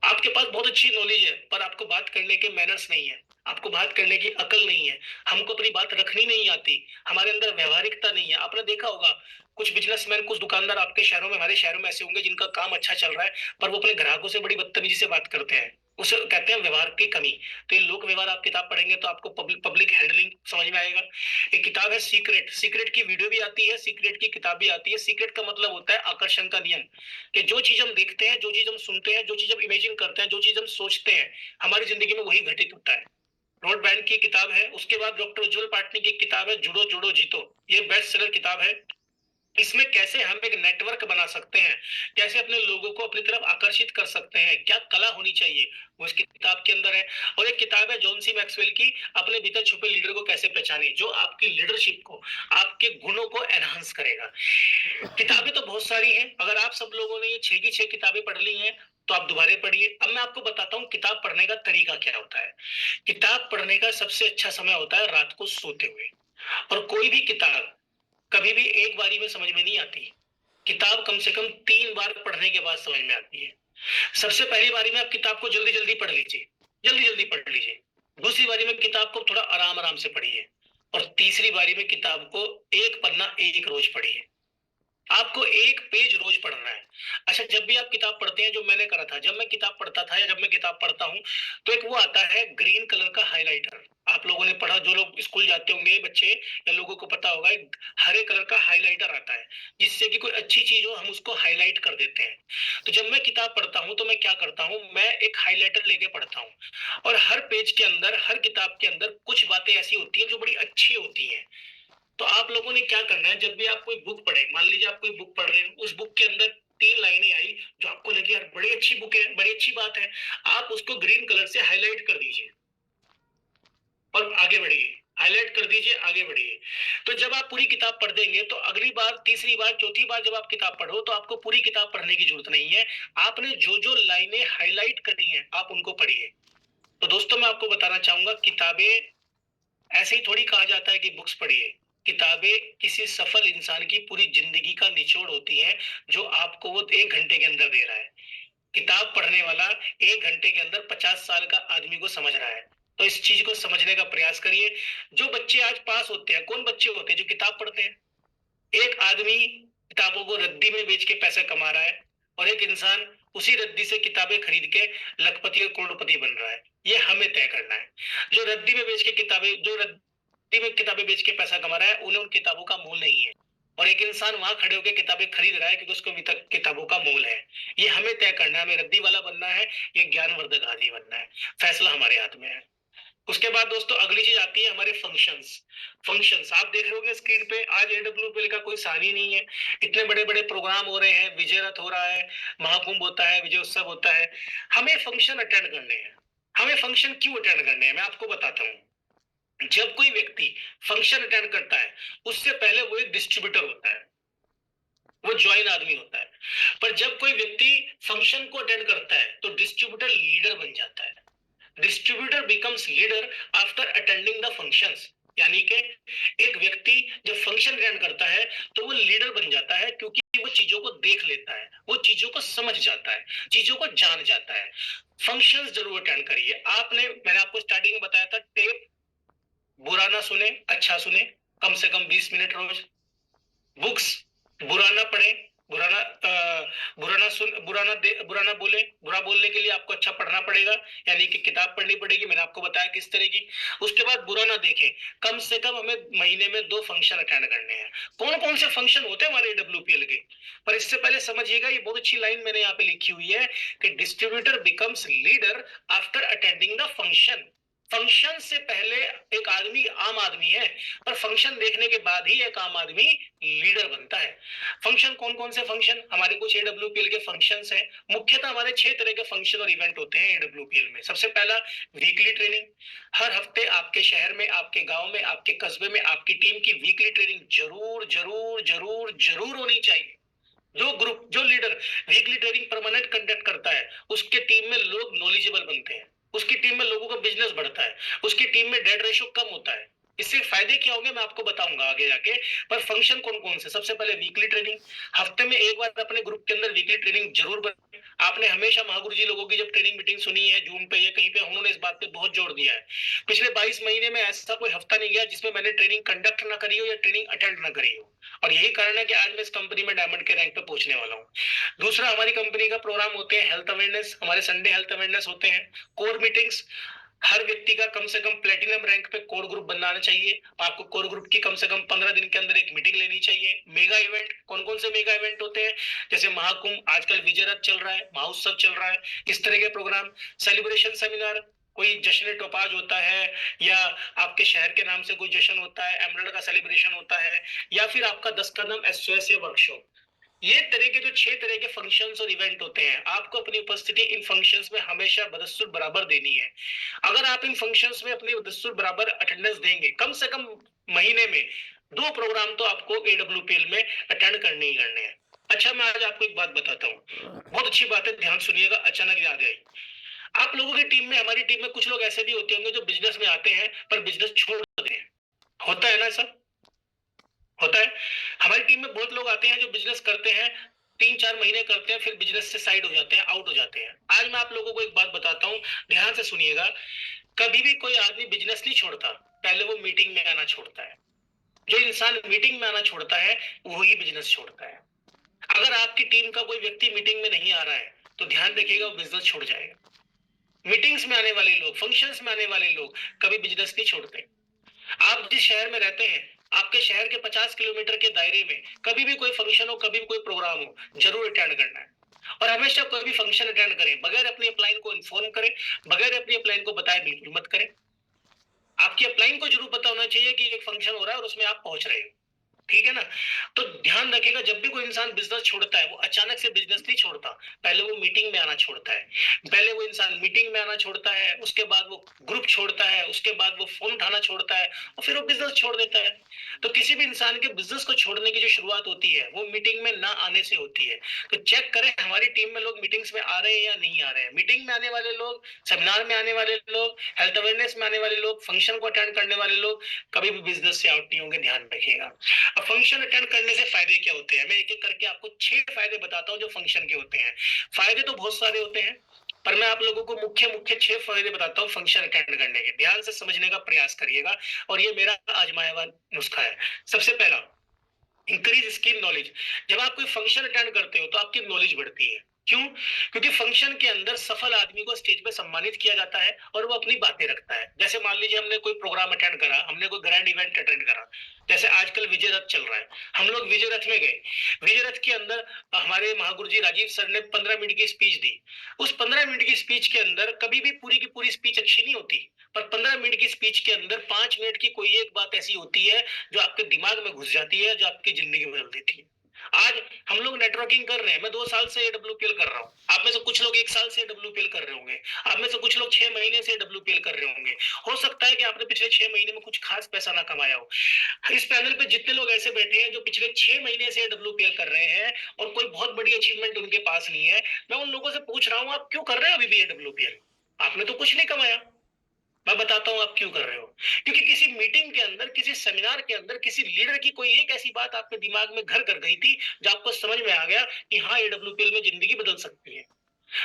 आपके पास बहुत अच्छी नॉलेज है, पर आपको बात करने के मैनर्स नहीं है, आपको बात करने की अकल नहीं है, हमको अपनी बात रखनी नहीं आती, हमारे अंदर व्यवहारिकता नहीं है। आपने देखा होगा कुछ बिजनेसमैन, कुछ दुकानदार आपके शहरों में, हमारे शहरों में ऐसे होंगे जिनका काम अच्छा चल रहा है, पर वो अपने ग्राहकों से बड़ी बदतमीजी से बात करते हैं। उसे कहते हैं व्यवहार की कमी। तो ये लोक व्यवहार आप किताब पढ़ेंगे तो आपको पब्लिक हैंडलिंग समझ में आएगा। एक किताब है सीक्रेट। सीक्रेट की वीडियो भी आती है, सीक्रेट की किताब भी आती है। सीक्रेट का मतलब होता है आकर्षण का नियम, कि जो चीज हम देखते हैं, जो चीज हम सुनते हैं, जो चीज हम इमेजिन करते हैं, जो चीज हम सोचते हैं, हमारी जिंदगी में वही घटित होता है। रोड बैंड की किताब है। उसके बाद डॉक्टर उज्जवल पाटनी की किताब है जुड़ो जुड़ो जीतो। ये बेस्ट सेलर किताब है। इसमें कैसे हम एक नेटवर्क बना सकते हैं, कैसे अपने लोगों को अपनी तरफ आकर्षित कर सकते हैं, क्या कला होनी चाहिए, वो इस किताब के अंदर है। और एक किताब है जॉन सी मैक्सवेल की, अपने भीतर छुपे लीडर को कैसे पहचाने, जो आपकी लीडरशिप को, आपके गुणों को एनहांस करेगा। किताबें तो बहुत सारी हैं। अगर आप सब लोगों ने ये 6 की 6 किताबें पढ़ ली हैं, तो आप दोबारा पढ़िए। अब मैं आपको बताता हूँ किताब पढ़ने का तरीका क्या होता है। किताब पढ़ने का सबसे अच्छा समय होता है रात को सोते हुए। और कोई भी किताब कभी भी एक बारी में समझ में नहीं आती। किताब कम से कम 3 बार पढ़ने के बाद समझ में आती है। सबसे पहली बारी में आप किताब को जल्दी जल्दी पढ़ लीजिए, जल्दी जल्दी पढ़ लीजिए। दूसरी बारी में किताब को थोड़ा आराम आराम से पढ़िए। और तीसरी बारी में किताब को एक पन्ना एक रोज पढ़िए। आपको एक पेज रोज पढ़ना है। अच्छा, जब भी आप किताब पढ़ते हैं, जो मैंने करा था, जब मैं किताब पढ़ता था या जब मैं किताब पढ़ता हूँ, तो एक वो आता है ग्रीन कलर का हाइलाइटर। आप लोगों ने पढ़ा, जो लोग स्कूल जाते होंगे बच्चे, या लोगों को पता होगा, एक हरे कलर का हाइलाइटर आता है, जिससे कि कोई अच्छी चीज हो हम उसको हाईलाइट कर देते हैं। तो जब मैं किताब पढ़ता हूँ तो मैं क्या करता हूँ, मैं एक हाईलाइटर लेके पढ़ता हूँ। और हर पेज के अंदर, हर किताब के अंदर कुछ बातें ऐसी होती हैं जो बड़ी अच्छी होती हैं। तो आप लोगों ने क्या करना है, जब भी आप कोई बुक पढ़े, मान लीजिए आप कोई बुक पढ़ रहे हैं, उस बुक के अंदर 3 लाइनें आई जो आपको लगी यार बड़ी अच्छी बुक है, बड़ी अच्छी बात है, आप उसको ग्रीन कलर से हाईलाइट कर दीजिए और आगे बढ़िए। हाईलाइट कर दीजिए, आगे बढ़िए। तो जब आप पूरी किताब पढ़ देंगे, तो अगली बार, तीसरी बार, चौथी बार जब आप किताब पढ़ो, तो आपको पूरी किताब पढ़ने की जरूरत नहीं है। आपने जो जो लाइनें हाईलाइट करी हैं, आप उनको पढ़िए। तो दोस्तों, मैं आपको बताना चाहूंगा, किताबें ऐसे ही थोड़ी कहा जाता है कि बुक्स पढ़िए। किताबें किसी सफल इंसान की पूरी जिंदगी का निचोड़ होती हैं, जो आपको वो 1 घंटे के अंदर दे रहा है। किताब पढ़ने वाला 1 घंटे के अंदर 50 साल का आदमी को समझ रहा है। तो इस चीज को समझने का प्रयास करिए। जो बच्चे आज पास होते हैं, कौन बच्चे होते हैं जो किताब पढ़ते हैं? एक आदमी किताबों को रद्दी में बेच के पैसे कमा रहा है, और एक इंसान उसी रद्दी से किताबें खरीद के लखपति और करोड़पति बन रहा है। ये हमें तय करना है। जो रद्दी में बेच के किताबें, जो रद्दी में किताबें बेच के पैसा कमा रहा है, उन्हें उन किताबों का मोल नहीं है। और एक इंसान वहां खड़े होकर किताबें खरीद रहा है क्योंकि उसको अभी तक किताबों का मोल है। ये हमें तय करना है, हमें रद्दी वाला बनना है या ज्ञानवर्धक आदि बनना है। फैसला हमारे हाथ में है। उसके बाद दोस्तों अगली चीज आती है हमारे फंक्शंस। फंक्शंस आप देख रहे होंगे स्क्रीन पे, आज एडब्ल्यूपीएल का कोई सानी नहीं है। इतने बड़े बड़े प्रोग्राम हो रहे हैं, विजय रथ हो रहा है, महाकुंभ होता है, विजय उत्सव होता है। हमें फंक्शन अटेंड करने हैं। हमें फंक्शन क्यों अटेंड करने हैं मैं आपको बताता हूँ। जब कोई व्यक्ति फंक्शन अटेंड करता है उससे पहले वो एक डिस्ट्रीब्यूटर होता है, वो ज्वाइन आदमी होता है। पर जब कोई व्यक्ति फंक्शन को अटेंड करता है तो डिस्ट्रीब्यूटर लीडर बन जाता है। Distributor becomes leader after attending the functions. यानी कि एक व्यक्ति जब फंक्शन अटेंड करता है तो वो लीडर बन जाता है, क्योंकि वो चीजों को देख लेता है, वो चीजों को समझ जाता है, चीजों को जान जाता है। फंक्शंस जरूर अटेंड करिए। मैंने आपको स्टार्टिंग में बताया था, टेप बुरा ना सुने, अच्छा सुने, कम से कम 20 मिनट रोज। बुक्स बुरा ना पढ़े, बुरा ना बुरा ना बोले। बुरा बोलने के लिए आपको अच्छा पढ़ना पड़ेगा, यानी कि किताब पढ़नी पड़ेगी, मैंने आपको बताया किस तरह की। उसके बाद बुरा ना देखें। कम से कम हमें महीने में 2 फंक्शन अटेंड करने हैं। कौन कौन से फंक्शन होते हैं हमारे डब्ल्यूपीएल के? पर इससे पहले समझिएगा, ये बहुत अच्छी लाइन मैंने यहाँ पे लिखी हुई है कि distributor becomes leader after attending the function. Function से पहले एक आदमी आम आदमी है, पर फंक्शन देखने के बाद ही एक आम आदमी लीडर बनता है। फंक्शन कौन कौन से फंक्शन? हमारे कुछ एडब्ल्यूपीएल के फंक्शंस हैं। मुख्यतः हमारे 6 तरह के फंक्शन और इवेंट होते हैं एडब्ल्यूपीएल में। सबसे पहला वीकली ट्रेनिंग। हर हफ्ते आपके शहर में, आपके गांव में, आपके कस्बे में आपकी टीम की वीकली ट्रेनिंग जरूर जरूर जरूर जरूर होनी चाहिए। जो leader weekly training permanent conduct करता है उसके टीम में लोग नॉलेजेबल बनते हैं, उसकी टीम में लोगों का बिजनेस बढ़ता है, उसकी टीम में डेड रेशो कम होता है। इससे फायदे क्या होंगे मैं आपको बताऊंगा आगे जाके। पर फंक्शन कौन कौन से? सबसे पहले वीकली ट्रेनिंग। हफ्ते में एक बार अपने ग्रुप के अंदर वीकली ट्रेनिंग जरूर बने। आपने हमेशा महागुरु जी लोगों की जब ट्रेनिंग मीटिंग सुनी है जूम पे या कहीं पे, उन्होंने इस बात पे बहुत जोर दिया है। पिछले 22 महीने में ऐसा कोई हफ्ता नहीं गया जिसमें मैंने ट्रेनिंग कंडक्ट ना करी हो या ट्रेनिंग अटेंड ना करी हो। और यही कारण है कि आज मैं इस कंपनी में डायमंड के रैंक पे पहुंचने वाला हूँ। दूसरा, हमारी कंपनी का प्रोग्राम होते हैं हेल्थ अवेयरनेस। हमारे संडे हेल्थ अवेयरनेस होते हैं। Core meetings. हर व्यक्ति का कम से कम प्लेटिनम रैंक पे कोर ग्रुप बनाना चाहिए। आपको कोर ग्रुप की कम से कम 15 दिन के अंदर एक मीटिंग लेनी चाहिए। Mega event. कौन कौन से मेगा इवेंट होते हैं? जैसे महाकुंभ, आजकल विजय रथ चल रहा है, महोत्सव चल रहा है, इस तरह के प्रोग्राम। सेलिब्रेशन सेमिनार, कोई जश्न टोपाज होता है, या आपके शहर के नाम से कोई जश्न होता है, एमरल्ड का सेलिब्रेशन होता है, या फिर आपका 10 कदम एसओएस या वर्कशॉप। ये तरह के जो 6 तरह के फंक्शंस और इवेंट होते हैं, आपको अपनी उपस्थिति इन फंक्शंस में हमेशा बदस्तूर बराबर देनी है। अगर आप इन फंक्शंस में अपनी बदस्तूर बराबर अटेंडेंस देंगे, कम से कम महीने में 2 प्रोग्राम तो आपको एडब्ल्यूपीएल में अटेंड करने ही करने हैं। अच्छा, मैं आज आपको एक बात बताता हूँ, बहुत अच्छी बात है, ध्यान सुनिएगा, अचानक याद आई। आप लोगों की टीम में, हमारी टीम में कुछ लोग ऐसे भी होते होंगे जो बिजनेस में आते हैं पर बिजनेस छोड़ देते हैं। होता है ना सर? होता है। हमारी टीम में बहुत लोग आते हैं जो बिजनेस करते हैं, 3-4 महीने करते हैं, फिर बिजनेस से साइड हो जाते हैं, आउट हो जाते हैं। आज मैं आप लोगों को एक बात बताता हूँ, ध्यान से सुनिएगा। कभी भी कोई आदमी बिजनेस नहीं छोड़ता, पहले वो मीटिंग में आना छोड़ता है। जो इंसान मीटिंग में आना छोड़ता है वही बिजनेस छोड़ता है। अगर आपकी टीम का कोई व्यक्ति मीटिंग में नहीं आ रहा है तो ध्यान रखिएगा, वो बिजनेस छोड़ जाएगा। मीटिंग्स में आने वाले लोग, फंक्शंस में आने वाले लोग कभी बिजनेस नहीं छोड़ते। आप जिस शहर में रहते हैं, आपके शहर के 50 किलोमीटर के दायरे में कभी भी कोई फंक्शन हो, कभी भी कोई प्रोग्राम हो, जरूर अटेंड करना है। और हमेशा कोई भी फंक्शन अटेंड करें बगैर अपनी अपलाइन को इन्फॉर्म करें, बगैर अपनी अपलाइन को बताए बिल्कुल मत करें। आपकी अपलाइन को जरूर पता होना चाहिए कि एक फंक्शन हो रहा है और उसमें आप पहुंच रहे हो, ठीक है ना? तो ध्यान रखिएगा, जब भी कोई इंसान बिजनेस छोड़ता है वो अचानक से बिजनेस नहीं छोड़ता, पहले वो मीटिंग में आना छोड़ता है। पहले वो इंसान मीटिंग में आना छोड़ता है, उसके बाद वो ग्रुप छोड़ता है, उसके बाद वो फोन उठाना छोड़ता है, और फिर वो बिजनेस छोड़ देता है। तो किसी भी इंसान के बिजनेस को छोड़ने की जो शुरुआत होती है वो मीटिंग में ना आने से होती है। तो चेक करें हमारी टीम में लोग मीटिंग्स में आ रहे हैं या नहीं आ रहे हैं। मीटिंग में आने वाले लोग, सेमिनार में आने वाले लोग, हेल्थ अवेयरनेस में आने वाले लोग, फंक्शन को अटेंड करने वाले लोग कभी भी बिजनेस से आउट नहीं होंगे, ध्यान रखिएगा। अब फंक्शन अटेंड करने से फायदे क्या होते हैं, मैं एक एक करके आपको 6 फायदे बताता हूं जो फंक्शन के होते हैं। फायदे तो बहुत सारे होते हैं, पर मैं आप लोगों को मुख्य 6 फायदे बताता हूं फंक्शन अटेंड करने के। ध्यान से समझने का प्रयास करिएगा, और ये मेरा आजमाया हुआ नुस्खा है। सबसे पहला, इंक्रीज स्किल नॉलेज। जब आप कोई फंक्शन अटेंड करते हो तो आपकी नॉलेज बढ़ती है। क्यों? क्योंकि फंक्शन के अंदर सफल आदमी को स्टेज पे सम्मानित किया जाता है और वो अपनी बातें रखता है। जैसे मान लीजिए हमने कोई प्रोग्राम अटेंड करा, हमने कोई ग्रैंड इवेंट अटेंड करा, जैसे आजकल विजय रथ चल रहा है, हम लोग विजय रथ में गए। विजय रथ के अंदर हमारे महागुरु जी राजीव सर ने 15 मिनट की स्पीच दी। उस 15 मिनट की स्पीच के अंदर कभी भी पूरी की पूरी स्पीच अच्छी नहीं होती, पर 15 मिनट की स्पीच के अंदर 5 मिनट की कोई एक बात ऐसी होती है जो आपके दिमाग में घुस जाती है, जो आपकी जिंदगी बदल देती है। आज हम लोग नेटवर्किंग कर रहे हैं, मैं 2 साल से AWPL कर रहा हूँ, आप में से कुछ लोग 1 साल से AWPL कर रहे होंगे, आप में से कुछ लोग 6 महीने से AWPL कर रहे होंगे। हो सकता है कि आपने पिछले 6 महीने में कुछ खास पैसा ना कमाया हो। इस पैनल पे जितने लोग ऐसे बैठे हैं जो पिछले 6 महीने से AWPL कर रहे हैं और कोई बहुत बड़ी अचीवमेंट उनके पास नहीं है, मैं उन लोगों से पूछ रहा हूँ, आप क्यों कर रहे हो अभी भी AWPL? आपने तो कुछ नहीं कमाया। मैं बताता हूं आप क्यों कर रहे हो। क्योंकि किसी मीटिंग के अंदर, किसी सेमिनार के अंदर, किसी लीडर की कोई एक ऐसी बात आपके दिमाग में घर कर गई थी जो आपको समझ में आ गया कि हाँ, AWPL में जिंदगी बदल सकती है।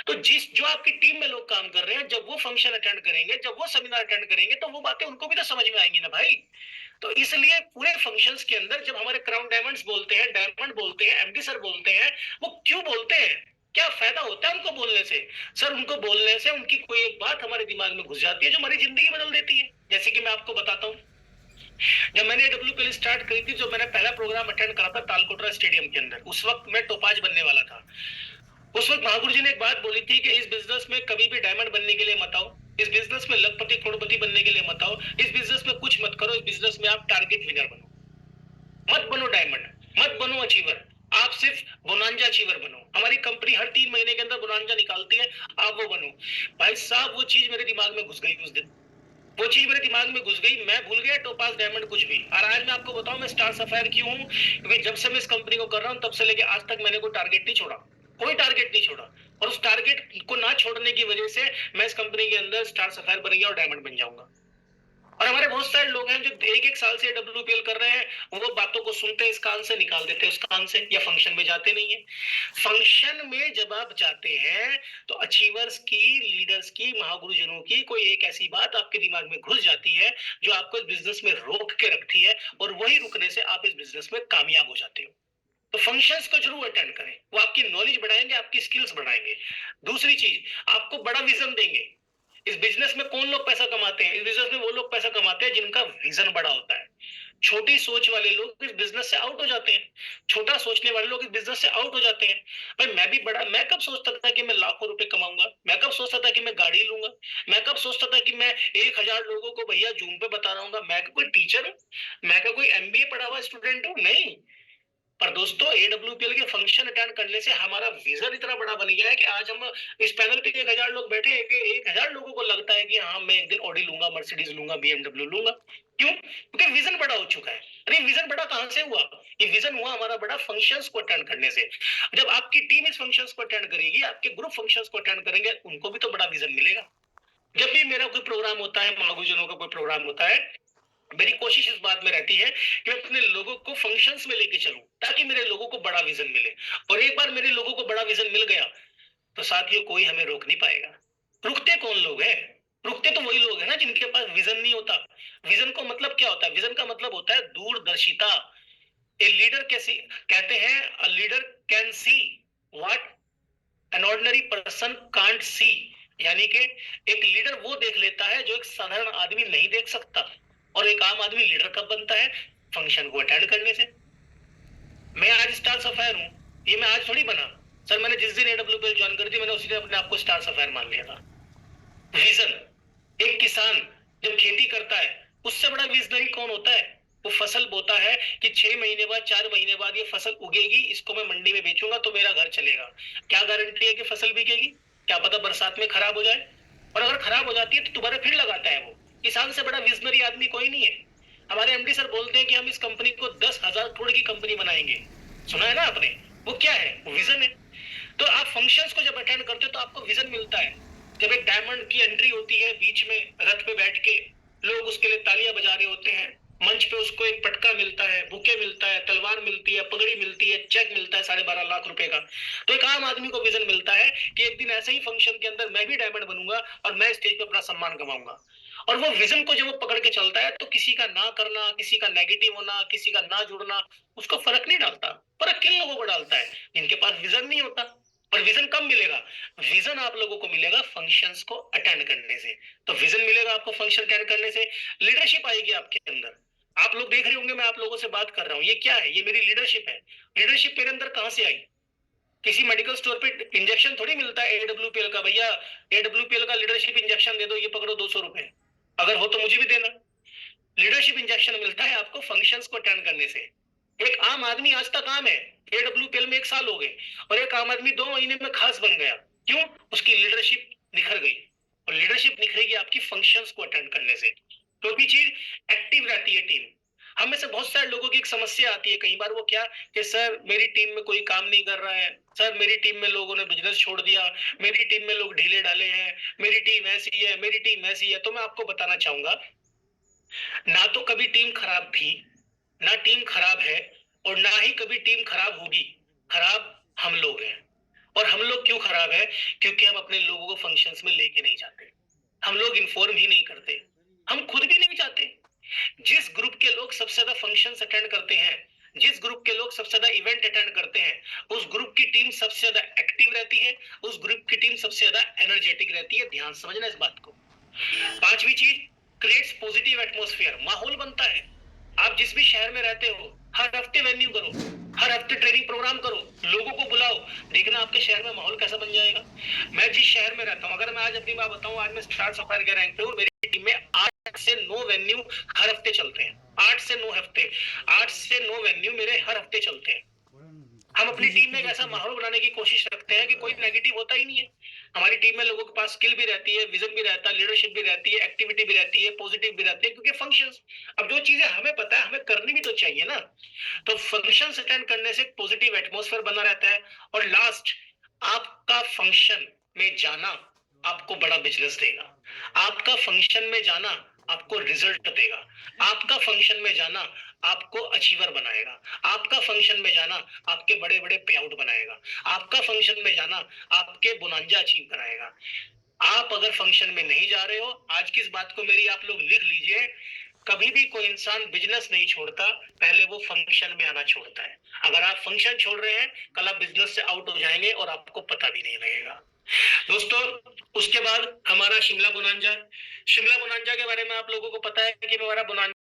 तो जो आपकी टीम में लोग काम कर रहे हैं, जब वो फंक्शन अटेंड करेंगे, जब वो सेमिनार अटेंड करेंगे, तो वो बातें उनको भी तो समझ में आएंगी ना भाई। तो इसलिए पूरे फंक्शंस के अंदर जब हमारे क्राउन डायमंड्स बोलते हैं, डायमंड बोलते हैं, MD सर बोलते हैं, वो क्यों बोलते हैं? क्या फायदा होता है उनको बोलने से? सर, उनको बोलने से उनकी कोई एक बात हमारे दिमाग में घुस जाती है जो हमारी जिंदगी बदल देती है। जैसे कि मैं आपको बताता हूँ, जब मैंने AWPL स्टार्ट करी थी, जो मैंने पहला प्रोग्राम अटेंड करा था तालकोटरा स्टेडियम के अंदर, उस वक्त मैं टोपाज बनने वाला था। उस वक्त महागुरु जी ने एक बात बोली थी कि इस बिजनेस में कभी भी डायमंड बनने के लिए मत आओ, इस बिजनेस में लखपति करोड़पति बनने के लिए मत आओ, इस बिजनेस में कुछ मत करो, इस बिजनेस में आप टारगेट विनर बनो, मत बनो डायमंड, मत बनो अचीवर, आप सिर्फ बोनांजा अचीवर बनो। हमारी कंपनी हर 3 महीने के अंदर बोनांजा निकालती है, आप वो बनो। भाई साहब, वो चीज मेरे दिमाग में घुस गई उस दिन, वो चीज मेरे दिमाग में घुस गई, मैं भूल गया टोपाज डायमंड कुछ भी। और आज मैं आपको बताऊं मैं स्टार सफायर क्यों हूं, क्योंकि जब से मैं इस कंपनी को कर रहा हूं तब से लेके आज तक मैंने कोई टारगेट नहीं छोड़ा, कोई टारगेट नहीं छोड़ा। और उस टारगेट को ना छोड़ने की वजह से मैं इस कंपनी के अंदर स्टार सफायर बन गया और डायमंड बन जाऊंगा। और हमारे बहुत सारे लोग हैं जो 1-1 साल से AWPL कर रहे हैं, वो बातों को सुनते हैं इस कान से, निकाल देते हैं उस कान से, या फंक्शन में जाते नहीं है। फंक्शन में जब आप जाते हैं तो अचीवर्स की, लीडर्स की, महागुरुजनों की कोई एक ऐसी बात आपके दिमाग में घुस जाती है जो आपको इस बिजनेस में रोक के रखती है, और वही रुकने से आप इस बिजनेस में कामयाब हो जाते हो। तो फंक्शंस को जरूर अटेंड करें, वो आपकी नॉलेज बढ़ाएंगे, आपकी स्किल्स बढ़ाएंगे। दूसरी चीज, आपको बड़ा विजन देंगे। इस बिजनेस में कौन लोग पैसा कमाते हैं? इस बिजनेस में वो लोग पैसा कमाते हैं जिनका विजन बड़ा होता है। छोटी सोच वाले लोग इस बिजनेस से आउट हो जाते हैं, छोटा सोचने वाले लोग इस बिजनेस से आउट हो जाते हैं। भाई, मैं कब सोचता था कि मैं लाखों रुपए कमाऊंगा? मैं कब सोचता था कि मैं गाड़ी लूंगा? मैं कब सोचता था कि मैं 1000 लोगों को भैया जूम पे बता रहा हूँ? मैं कोई टीचर हूँ? मैं कोई MBA पढ़ा हुआ स्टूडेंट हूँ? नहीं। पर दोस्तों, AWPL के फंक्शन अटेंड करने से हमारा विजन इतना बड़ा बन गया है कि आज हम इस पैनल पे 1000 लोग बैठे हैं, 1000 लोगों को लगता है कि हाँ, मैं एक दिन ऑडी लूंगा, मर्सिडीज लूंगा, BMW लूंगा। क्यों? क्योंकि विजन बड़ा हो चुका है। अरे, विजन बड़ा कहां से हुआ? ये विजन हुआ हमारा बड़ा फंक्शंस को अटेंड करने से। जब आपकी टीम इस फंक्शंस को अटेंड करेगी, आपके ग्रुप फंक्शंस को अटेंड करेंगे, उनको भी तो बड़ा विजन मिलेगा। जब भी मेरा कोई प्रोग्राम होता है, महागुरुजनों का कोई प्रोग्राम होता है, मेरी कोशिश इस बात में रहती है कि मैं अपने लोगों को फंक्शंस में लेके चलूं, ताकि मेरे लोगों को बड़ा विजन मिले। और एक बार मेरे लोगों को बड़ा विजन मिल गया तो साथियों, कोई हमें रोक नहीं पाएगा। रुकते कौन लोग हैं? रुकते तो वही लोग हैं ना जिनके पास विजन नहीं होता। विजन को मतलब क्या होता है? विजन का मतलब होता है दूरदर्शिता। ए लीडर कैसी कहते हैं, a leader can see what an ordinary person can't see. यानी कि एक लीडर वो देख लेता है जो एक साधारण आदमी नहीं देख सकता। और एक आम आदमी लीडर कब बनता है? फंक्शन को अटेंड करने से। मैं आज स्टार सफायर हूं, ये मैं आज थोड़ी बना। सर, मैंने जिस दिन AWPL ज्वाइन कर दी, मैंने उसी दिन अपने आप को स्टार सफायर मान लिया था। विजन। एक किसान जब खेती करता है, उससे बड़ा विजनरी कौन होता है? वो फसल बोता है कि 6 महीने बाद, 4 महीने बाद ये फसल उगेगी, इसको मैं मंडी में बेचूंगा तो मेरा घर चलेगा। क्या गारंटी है कि फसल बिकेगी? क्या पता बरसात में खराब हो जाए, और अगर खराब हो जाती है तो दोबारा फिर लगाता है वो। किसान से बड़ा विजनरी आदमी कोई नहीं है। हमारे MD सर बोलते हैं कि हम इस कंपनी को 10,000 करोड़ की कंपनी बनाएंगे। सुना है ना आपने? वो क्या है? वो विजन है। तो आप फंक्शंस को जब अटेंड करते हो तो आपको विजन मिलता है। जब एक डायमंड की एंट्री होती है, बीच में रथ पे बैठ के लोग उसके लिए तालियां बजा रहे होते हैं, मंच पे उसको एक पटका मिलता है, बुके मिलता है, तलवार मिलती है, पगड़ी मिलती है, चेक मिलता है 12.5 लाख रुपए का। तो एक आम आदमी को विजन मिलता है कि एक दिन ऐसे ही फंक्शन के अंदर मैं भी डायमंड बनूंगा और मैं स्टेज पे अपना सम्मान कमाऊंगा। और वो विजन को जब वो पकड़ के चलता है तो किसी का ना करना, किसी का नेगेटिव होना, किसी का ना जुड़ना उसको फर्क नहीं डालता। फर्क किन लोगों को डालता है? जिनके पास विजन नहीं होता। और विजन कब मिलेगा? विजन आप लोगों को मिलेगा फंक्शंस को अटेंड करने से। तो विजन मिलेगा आपको फंक्शन अटेंड करने से, लीडरशिप आएगी आपके अंदर। आप लोग देख रहे होंगे मैं आप लोगों से बात कर रहा हूँ, ये क्या है? ये मेरी लीडरशिप है। लीडरशिप मेरे अंदर कहां से आई? किसी मेडिकल स्टोर पे इंजेक्शन थोड़ी मिलता है AWPL का, भैया AWPL का लीडरशिप इंजेक्शन दे दो, ये पकड़ो 200 रुपए। अगर हो तो मुझे भी देना। लीडरशिप इंजेक्शन मिलता है आपको फंक्शंस को अटेंड करने से। एक आम आदमी आज तक आम है, AWPL में 1 साल हो गए, और एक आम आदमी 2 महीने में खास बन गया। क्यों? उसकी लीडरशिप निखर गई, और लीडरशिप निखरेगी आपकी फंक्शंस को अटेंड करने से। तो भी चीज एक्टिव रहती है टीम। हम में से बहुत सारे लोगों की एक समस्या आती है कई बार, वो क्या कि सर मेरी टीम में कोई काम नहीं कर रहा है, सर मेरी टीम में लोगों ने बिजनेस छोड़ दिया, मेरी टीम में लोग ढीले ढाले हैं, मेरी टीम ऐसी है, मेरी टीम ऐसी है। तो मैं आपको बताना चाहूंगा, ना तो कभी टीम खराब थी, ना टीम खराब है, और ना ही कभी टीम खराब होगी। खराब हम लोग हैं। और हम लोग क्यों खराब है? क्योंकि हम अपने लोगों को फंक्शंस में लेके नहीं जाते, हम लोग इन्फॉर्म ही नहीं करते, हम खुद भी नहीं जाते। जिस ग्रुप के लोग सबसे ज्यादा फंक्शंस अटेंड करते हैं, जिस ग्रुप के लोग सबसे ज्यादा इवेंट अटेंड करते हैं, उस ग्रुप की टीम सबसे ज्यादा एक्टिव रहती है, उस ग्रुप की टीम सबसे ज्यादा एनर्जेटिक रहती है। ध्यान समझना इस बात को। पांचवी चीज, क्रिएट्स पॉजिटिव एटमॉस्फेयर, माहौल बनता है। आप जिस भी शहर में रहते हो, हर हफ्ते वेन्यू करो, हर हफ्ते ट्रेनिंग प्रोग्राम करो, लोगों को बुलाओ, देखना आपके शहर में माहौल कैसा बन जाएगा। मैं जिस शहर में रहता हूँ, अगर मैं आज अपनी बात बताऊं, आज मैं स्टार सफायर के रैंक पे हूँ, मेरी टीम में 8 से 9 वेन्यू हर हफ्ते चलते हैं। 8 से 9 हफ्ते, 8 से 9 वेन्यू मेरे हर हफ्ते चलते हैं। हम अपनी टीम में एक ऐसा माहौल बनाने की कोशिश रखते हैं कि कोई नेगेटिव होता ही नहीं है। हमारी टीम में लोगों के पास स्किल भी रहती है, विजन भी रहता है, लीडरशिप भी रहती है, एक्टिविटी भी रहती है, पॉजिटिव भी रहती है, क्योंकि फंक्शंस, अब जो चीजें हमें पता है हमें करनी भी तो चाहिए ना। तो फंक्शंस अटेंड करने से पॉजिटिव एटमॉस्फेयर बना रहता है। और लास्ट, आपका फंक्शन में जाना आपको बड़ा बिजनेस देगा, आपका फंक्शन में जाना आपको रिजल्ट देगा, आपका फंक्शन में जाना आपको अचीवर बनाएगा, आपका फंक्शन में जाना आपके बड़े बड़े पे आउट बनाएगा, आपका फंक्शन में जाना आपके बोनांजा अचीव कराएगा। आप अगर फंक्शन में नहीं जा रहे हो, आज की इस बात को मेरी आप लोग लिख लीजिए, कभी भी कोई इंसान बिजनेस नहीं छोड़ता, पहले वो फंक्शन में आना छोड़ता है। अगर आप फंक्शन छोड़ रहे हैं, कल आप बिजनेस से आउट हो जाएंगे और आपको पता भी नहीं लगेगा। दोस्तों, उसके बाद हमारा शिमला बोनांजा। शिमला बोनांजा के बारे में आप लोगों को पता है कि हमारा बोनांजा